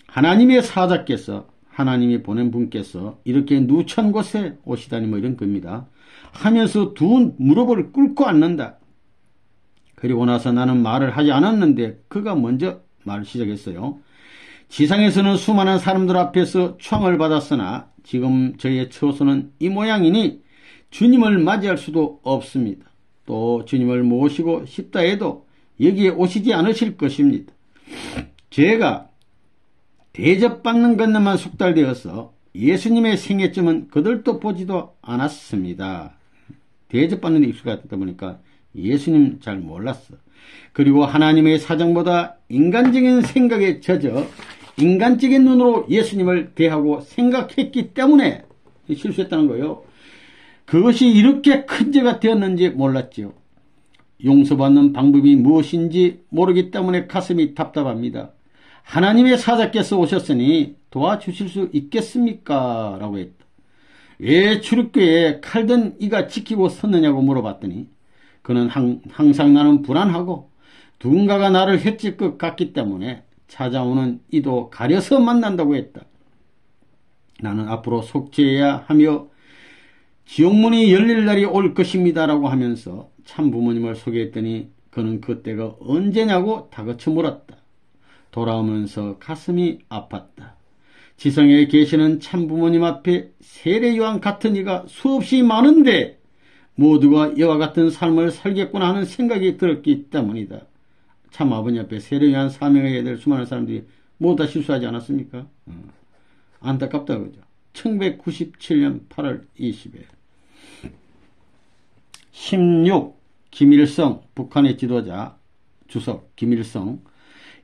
Speaker 1: 하나님의 사자께서, 하나님이 보낸 분께서 이렇게 누추한 곳에 오시다니 뭐 이런 겁니다. 하면서 두 무릎을 꿇고 앉는다. 그리고 나서 나는 말을 하지 않았는데 그가 먼저 말을 시작했어요. 지상에서는 수많은 사람들 앞에서 초청을 받았으나 지금 저의 처소는 이 모양이니 주님을 맞이할 수도 없습니다. 또 주님을 모시고 싶다 해도 여기에 오시지 않으실 것입니다. 제가 대접받는 것만 숙달되어서 예수님의 생애쯤은 그들도 보지도 않았습니다. 대접받는 데 익숙하다 보니까 예수님 잘 몰랐어. 그리고 하나님의 사정보다 인간적인 생각에 젖어 인간적인 눈으로 예수님을 대하고 생각했기 때문에 실수했다는 거예요. 그것이 이렇게 큰 죄가 되었는지 몰랐죠. 용서받는 방법이 무엇인지 모르기 때문에 가슴이 답답합니다. 하나님의 사자께서 오셨으니 도와주실 수 있겠습니까? 라고 했다. 왜 출입교에 칼든 이가 지키고 섰느냐고 물어봤더니 그는 항상 나는 불안하고 누군가가 나를 해칠 것 같기 때문에 찾아오는 이도 가려서 만난다고 했다. 나는 앞으로 속죄해야 하며 지옥문이 열릴 날이 올 것입니다 라고 하면서 참부모님을 소개했더니 그는 그때가 언제냐고 다그쳐 물었다. 돌아오면서 가슴이 아팠다. 지성에 계시는 참부모님 앞에 세례요한 같은 이가 수없이 많은데 모두가 이와 같은 삶을 살겠구나 하는 생각이 들었기 때문이다. 참 아버님 앞에 세례요한 사명해야 될 수많은 사람들이 모두 다 실수하지 않았습니까? 안타깝다 그죠. 1997년 8월 20일 16. 김일성, 북한의 지도자 주석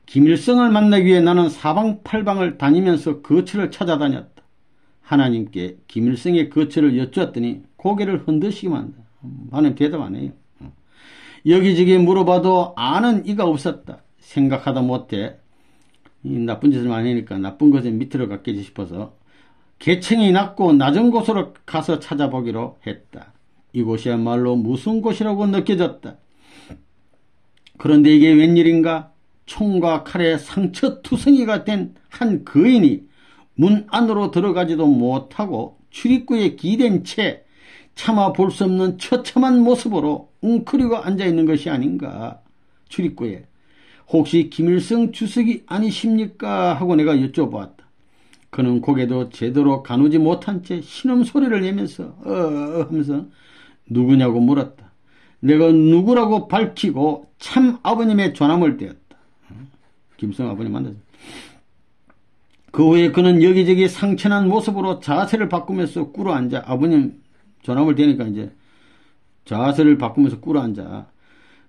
Speaker 1: 김일성을 만나기 위해 나는 사방팔방을 다니면서 거처를 찾아다녔다. 하나님께 김일성의 거처를 여쭈었더니 고개를 흔드시기만 한다. 하나님 대답 안 해요. 여기저기 물어봐도 아는 이가 없었다. 생각하다 못해 이 나쁜 짓을 많이 하니까 나쁜 것에 밑으로 갔겠지 싶어서 계층이 낮고 낮은 곳으로 가서 찾아보기로 했다. 이곳이야말로 무슨 곳이라고 느껴졌다. 그런데 이게 웬일인가? 총과 칼에 상처투성이가 된 한 거인이 문 안으로 들어가지도 못하고 출입구에 기댄 채 차마 볼 수 없는 처참한 모습으로 웅크리고 앉아있는 것이 아닌가. 출입구에 혹시 김일성 주석이 아니십니까? 하고 내가 여쭤보았다. 그는 고개도 제대로 가누지 못한 채 신음소리를 내면서 하면서 누구냐고 물었다. 내가 누구라고 밝히고 참 아버님의 조남을 떼었다. 김일성 아버님 만났다. 그 후에 그는 여기저기 상처난 모습으로 자세를 바꾸면서 꿇어앉아. 아버님 조남을 대니까 이제 자세를 바꾸면서 꿇어앉아.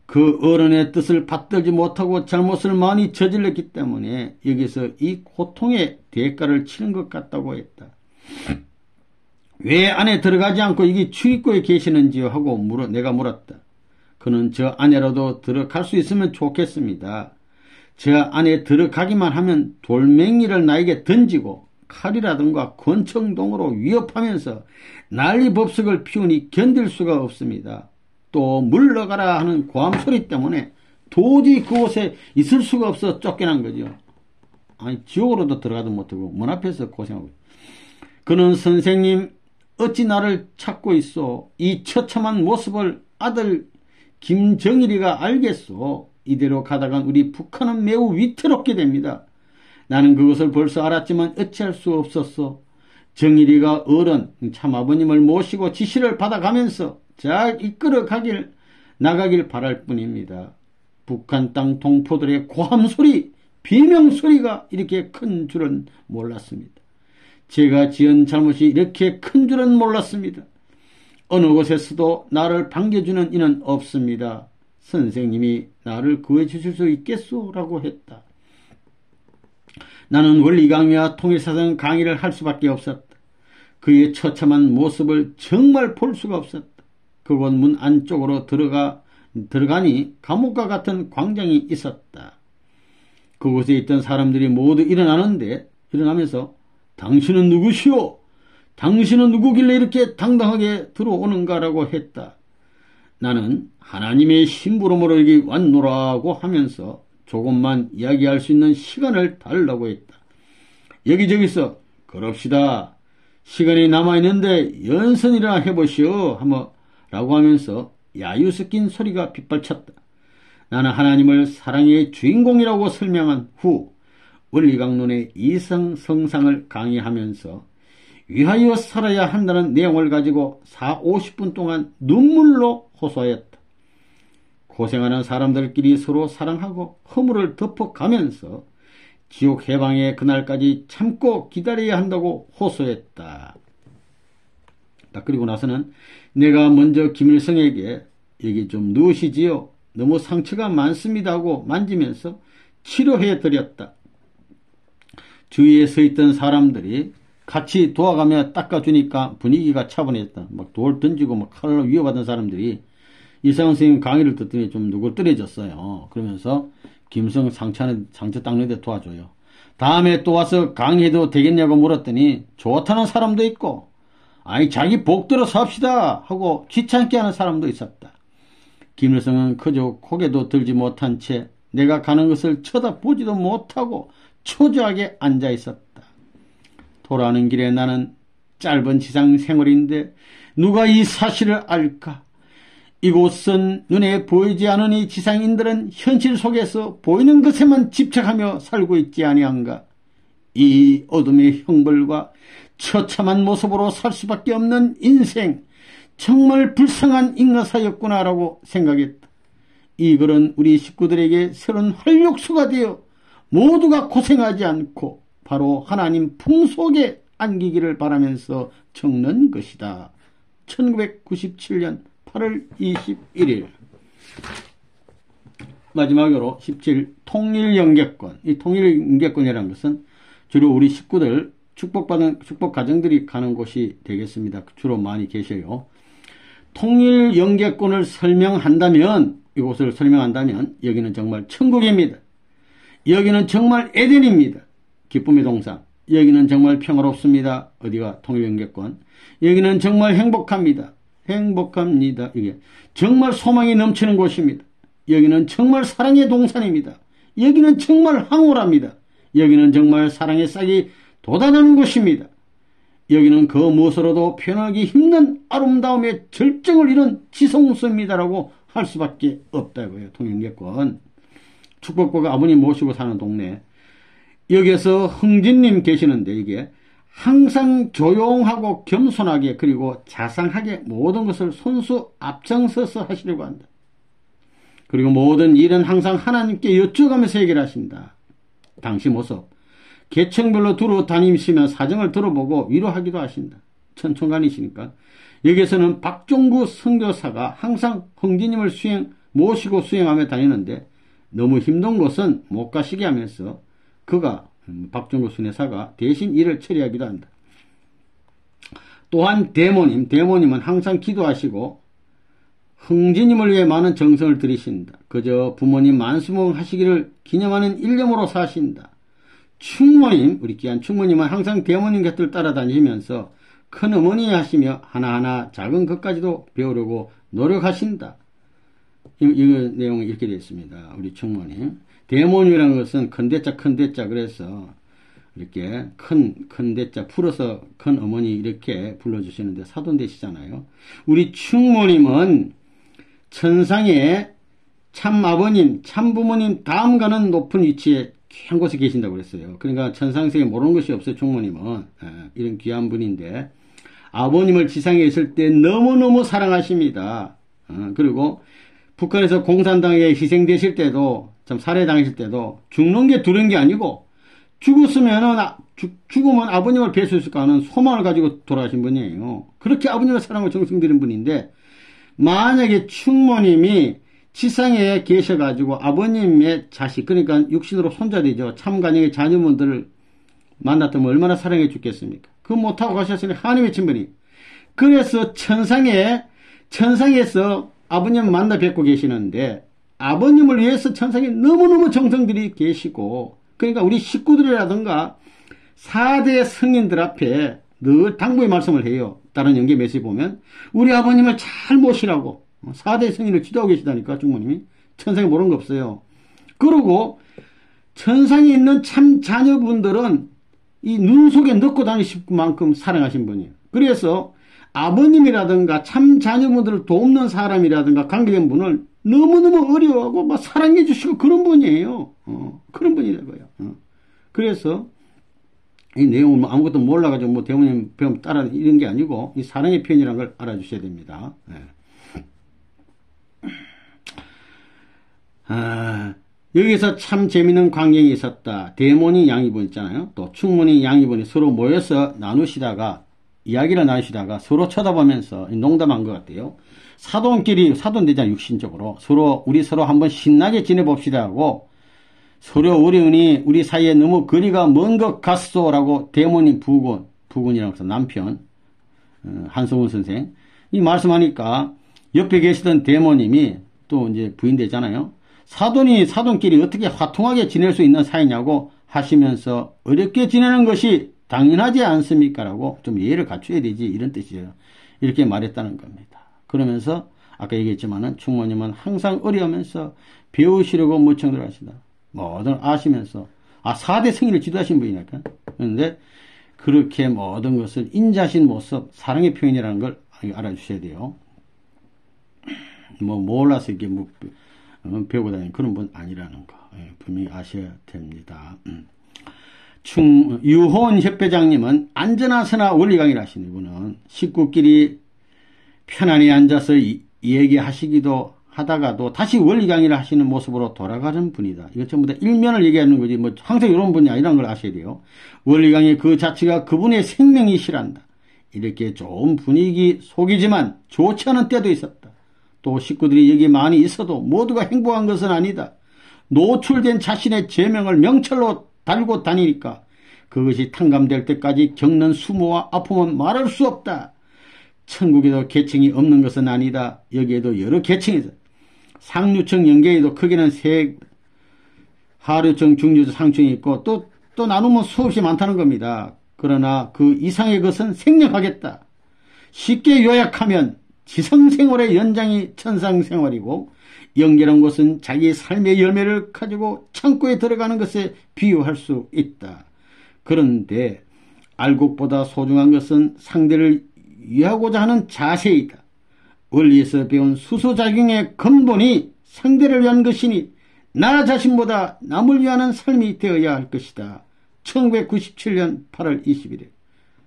Speaker 1: 그 어른의 뜻을 받들지 못하고 잘못을 많이 저질렀기 때문에 여기서 이 고통의 대가를 치는 것 같다고 했다. 왜 안에 들어가지 않고 여기 출입구에 계시는지요? 하고 내가 물었다. 그는 저 안에라도 들어갈 수 있으면 좋겠습니다. 저 안에 들어가기만 하면 돌멩이를 나에게 던지고 칼이라든가 권총동으로 위협하면서 난리법석을 피우니 견딜 수가 없습니다. 또 물러가라 하는 고함소리 때문에 도저히 그곳에 있을 수가 없어 쫓겨난 거죠. 아니 지옥으로도 들어가도 못하고 문 앞에서 고생하고. 그는 선생님 어찌 나를 찾고 있소? 이 처참한 모습을 아들 김정일이가 알겠소? 이대로 가다간 우리 북한은 매우 위태롭게 됩니다. 나는 그것을 벌써 알았지만 어찌할 수 없었소. 정일이가 어른 참 아버님을 모시고 지시를 받아가면서 잘 이끌어 나가길 바랄 뿐입니다. 북한 땅 동포들의 고함소리 비명소리가 이렇게 큰 줄은 몰랐습니다. 제가 지은 잘못이 이렇게 큰 줄은 몰랐습니다. 어느 곳에서도 나를 반겨주는 이는 없습니다. 선생님이 나를 구해 주실 수 있겠소? 라고 했다. 나는 원리 강의와 통일사상 강의를 할 수밖에 없었다. 그의 처참한 모습을 정말 볼 수가 없었다. 그곳 문 안쪽으로 들어가니 감옥과 같은 광장이 있었다. 그곳에 있던 사람들이 모두 일어나면서 당신은 누구시오? 당신은 누구길래 이렇게 당당하게 들어오는가라고 했다. 나는 하나님의 심부름으로 여기 왔노라고 하면서 조금만 이야기할 수 있는 시간을 달라고 했다. 여기저기서 그럽시다. 시간이 남아있는데 연선이라 해보시오. 라고 하면서 야유 섞인 소리가 빗발쳤다. 나는 하나님을 사랑의 주인공이라고 설명한 후 원리강론의 이성성상을 강의하면서 위하여 살아야 한다는 내용을 가지고 50분 동안 눈물로 호소했다. 고생하는 사람들끼리 서로 사랑하고 허물을 덮어가면서 지옥 해방의 그날까지 참고 기다려야 한다고 호소했다. 그리고 나서는 내가 먼저 김일성에게 여기 좀 누우시지요. 너무 상처가 많습니다 하고 만지면서 치료해드렸다. 주위에 서 있던 사람들이 같이 도와가며 닦아주니까 분위기가 차분했다. 막 돌 던지고 칼로 위협하던 사람들이 이상원 선생님 강의를 듣더니 좀 누글뜨려졌어요. 그러면서 김성 상처 닦는 데 도와줘요. 다음에 또 와서 강의해도 되겠냐고 물었더니 좋다는 사람도 있고 아니 자기 복 들어서 합시다 하고 귀찮게 하는 사람도 있었다. 김일성은 그저 고개도 들지 못한 채 내가 가는 것을 쳐다보지도 못하고 초조하게 앉아 있었다. 돌아오는 길에 나는 짧은 지상 생활인데 누가 이 사실을 알까? 이곳은 눈에 보이지 않으니 지상인들은 현실 속에서 보이는 것에만 집착하며 살고 있지 아니한가? 이 어둠의 형벌과 처참한 모습으로 살 수밖에 없는 인생, 정말 불쌍한 인간사였구나라고 생각했다. 이 글은 우리 식구들에게 새로운 활력소가 되어 모두가 고생하지 않고 바로 하나님 품속에 안기기를 바라면서 적는 것이다. 1997년 8월 21일. 마지막으로 17 통일영계권. 이 통일영계권이라는 것은 주로 우리 식구들 축복 가정들이 가는 곳이 되겠습니다. 주로 많이 계셔요. 통일영계권을 이곳을 설명한다면 여기는 정말 천국입니다. 여기는 정말 에덴입니다. 기쁨의 동산. 여기는 정말 평화롭습니다. 어디가 통일영계권. 여기는 정말 행복합니다. 이게 정말 소망이 넘치는 곳입니다. 여기는 정말 사랑의 동산입니다. 여기는 정말 황홀합니다. 여기는 정말 사랑의 싹이 돋아나는 곳입니다. 여기는 그 무엇으로도 표현하기 힘든 아름다움의 절정을 이룬 지성소입니다라고 할 수밖에 없다고요. 통영계권. 축복보가 아버님 모시고 사는 동네. 여기에서 흥진님 계시는데 이게 항상 조용하고 겸손하게 그리고 자상하게 모든 것을 손수 앞장서서 하시려고 한다. 그리고 모든 일은 항상 하나님께 여쭈어가면서 해결하신다. 당시 모습. 계층별로 두루 다니시며 사정을 들어보고 위로하기도 하신다. 천천간이시니까. 여기에서는 박종구 선교사가 항상 흥진님을 모시고 수행하며 다니는데 너무 힘든 곳은 못 가시게 하면서 그가 박종구 순회사가 대신 일을 처리하기도 한다. 또한 대모님은 항상 기도하시고 흥진님을 위해 많은 정성을 들이신다. 그저 부모님 만수무강 하시기를 기념하는 일념으로 사신다. 충모님, 우리 귀한 충모님은 항상 대모님 곁을 따라다니면서 큰 어머니 하시며 하나하나 작은 것까지도 배우려고 노력하신다. 이 내용은 이렇게 되어 있습니다. 우리 충모님. 대모님이라는 것은 큰 대자 그래서 이렇게 큰 대자 풀어서 큰 어머니 이렇게 불러주시는데 사돈되시잖아요. 우리 충모님은 천상에 참 아버님, 참 부모님 다음가는 높은 위치에 한 곳에 계신다고 그랬어요. 그러니까 천상세에 모르는 것이 없어요. 충모님은. 이런 귀한 분인데 아버님을 지상에 있을 때 너무너무 사랑하십니다. 그리고 북한에서 공산당에 희생되실 때도 참 살해당했을 때도 죽는 게 두려운 게 아니고 죽으면 아버님을 뵐 수 있을까 하는 소망을 가지고 돌아가신 분이에요. 그렇게 아버님의 사랑을 정성드린 분인데 만약에 충모님이 지상에 계셔가지고 아버님의 자식 그러니까 육신으로 손자되죠. 참가정의 자녀분들을 만났다면 얼마나 사랑해 주겠습니까? 그거 못하고 가셨으니 하나님의 친분이. 그래서 천상에서 아버님을 만나 뵙고 계시는데 아버님을 위해서 천상에 너무너무 정성들이 계시고 그러니까 우리 식구들이라든가 4대 성인들 앞에 늘 당부의 말씀을 해요. 다른 연계 메시지 보면 우리 아버님을 잘 모시라고 4대 성인을 지도하고 계시다니까 주모님이. 천상에 모르는 거 없어요. 그리고 천상에 있는 참 자녀분들은 이 눈 속에 넣고 다니실 만큼 사랑하신 분이에요. 그래서 아버님이라든가 참 자녀분들을 돕는 사람이라든가 관계된 분을 너무너무 어려워하고 막 사랑해 주시고 그런 분이에요. 그런 분이라고요. 그래서 이 내용을 아무것도 몰라가지고 뭐 대모님 배움 따라 이런 게 아니고 이 사랑의 표현이라는 걸 알아주셔야 됩니다. 네. 여기서 참 재미있는 광경이 있었다. 대모니 양이분 있잖아요. 또 충문이 양이분이 서로 모여서 나누시다가 이야기를 나누시다가 서로 쳐다보면서 농담한 것 같아요. 사돈되자 육신적으로 우리 서로 한번 신나게 지내봅시다 하고 서로 우리 사이에 너무 거리가 먼 것 같소라고 대모님 부군이라고 해서 남편 한성훈 선생 이 말씀하니까 옆에 계시던 대모님이 또 이제 부인 되잖아요. 사돈끼리 어떻게 화통하게 지낼 수 있는 사이냐고 하시면서 어렵게 지내는 것이 당연하지 않습니까? 라고 좀 예의를 갖춰야 되지 이런 뜻이에요. 이렇게 말했다는 겁니다. 그러면서 아까 얘기했지만은 충모님은 항상 어려우면서 배우시려고 무청들 하시다. 뭐든 아시면서 4대 성인을 지도하신 분이니까. 그런데 그렇게 모든 것을 인자신 모습 사랑의 표현이라는 걸 알아주셔야 돼요. 몰라서 이렇게 배우고 다니는 그런 분 아니라는 거 분명히 아셔야 됩니다. 유호원 협회장님은 안전하서나 원리 강의를 하시는 이분은 식구끼리 편안히 앉아서 얘기하시기도 하다가도 다시 원리 강의를 하시는 모습으로 돌아가는 분이다. 이거 전부 다 일면을 얘기하는 거지 항상 이런 분이 아니라는 걸 아셔야 돼요. 원리 강의 그 자체가 그분의 생명이시란다. 이렇게 좋은 분위기 속이지만 좋지 않은 때도 있었다. 또 식구들이 여기 많이 있어도 모두가 행복한 것은 아니다. 노출된 자신의 죄명을 명철로 달고 다니니까 그것이 탕감될 때까지 겪는 수모와 아픔은 말할 수 없다. 천국에도 계층이 없는 것은 아니다. 여기에도 여러 계층이 있다. 상류층 연계에도 크게는 하류층, 중류층, 상층이 있고 또 나누면 수없이 많다는 겁니다. 그러나 그 이상의 것은 생략하겠다. 쉽게 요약하면 지성생활의 연장이 천상생활이고 연계란 것은 자기 삶의 열매를 가지고 창고에 들어가는 것에 비유할 수 있다. 그런데 알곡보다 소중한 것은 상대를 위하고자 하는 자세이다. 원리에서 배운 수소작용의 근본이 상대를 위한 것이니 나 자신보다 남을 위하는 삶이 되어야 할 것이다. 1997년 8월 20일에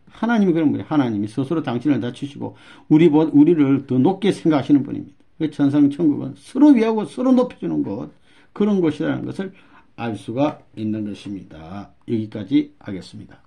Speaker 1: 하나님이 그런 분이에요. 하나님이 스스로 당신을 낮추시고 우리를 더 높게 생각하시는 분입니다. 천상 천국은 서로 위하고 서로 높여주는 것 그런 것이라는 것을 알 수가 있는 것입니다. 여기까지 하겠습니다.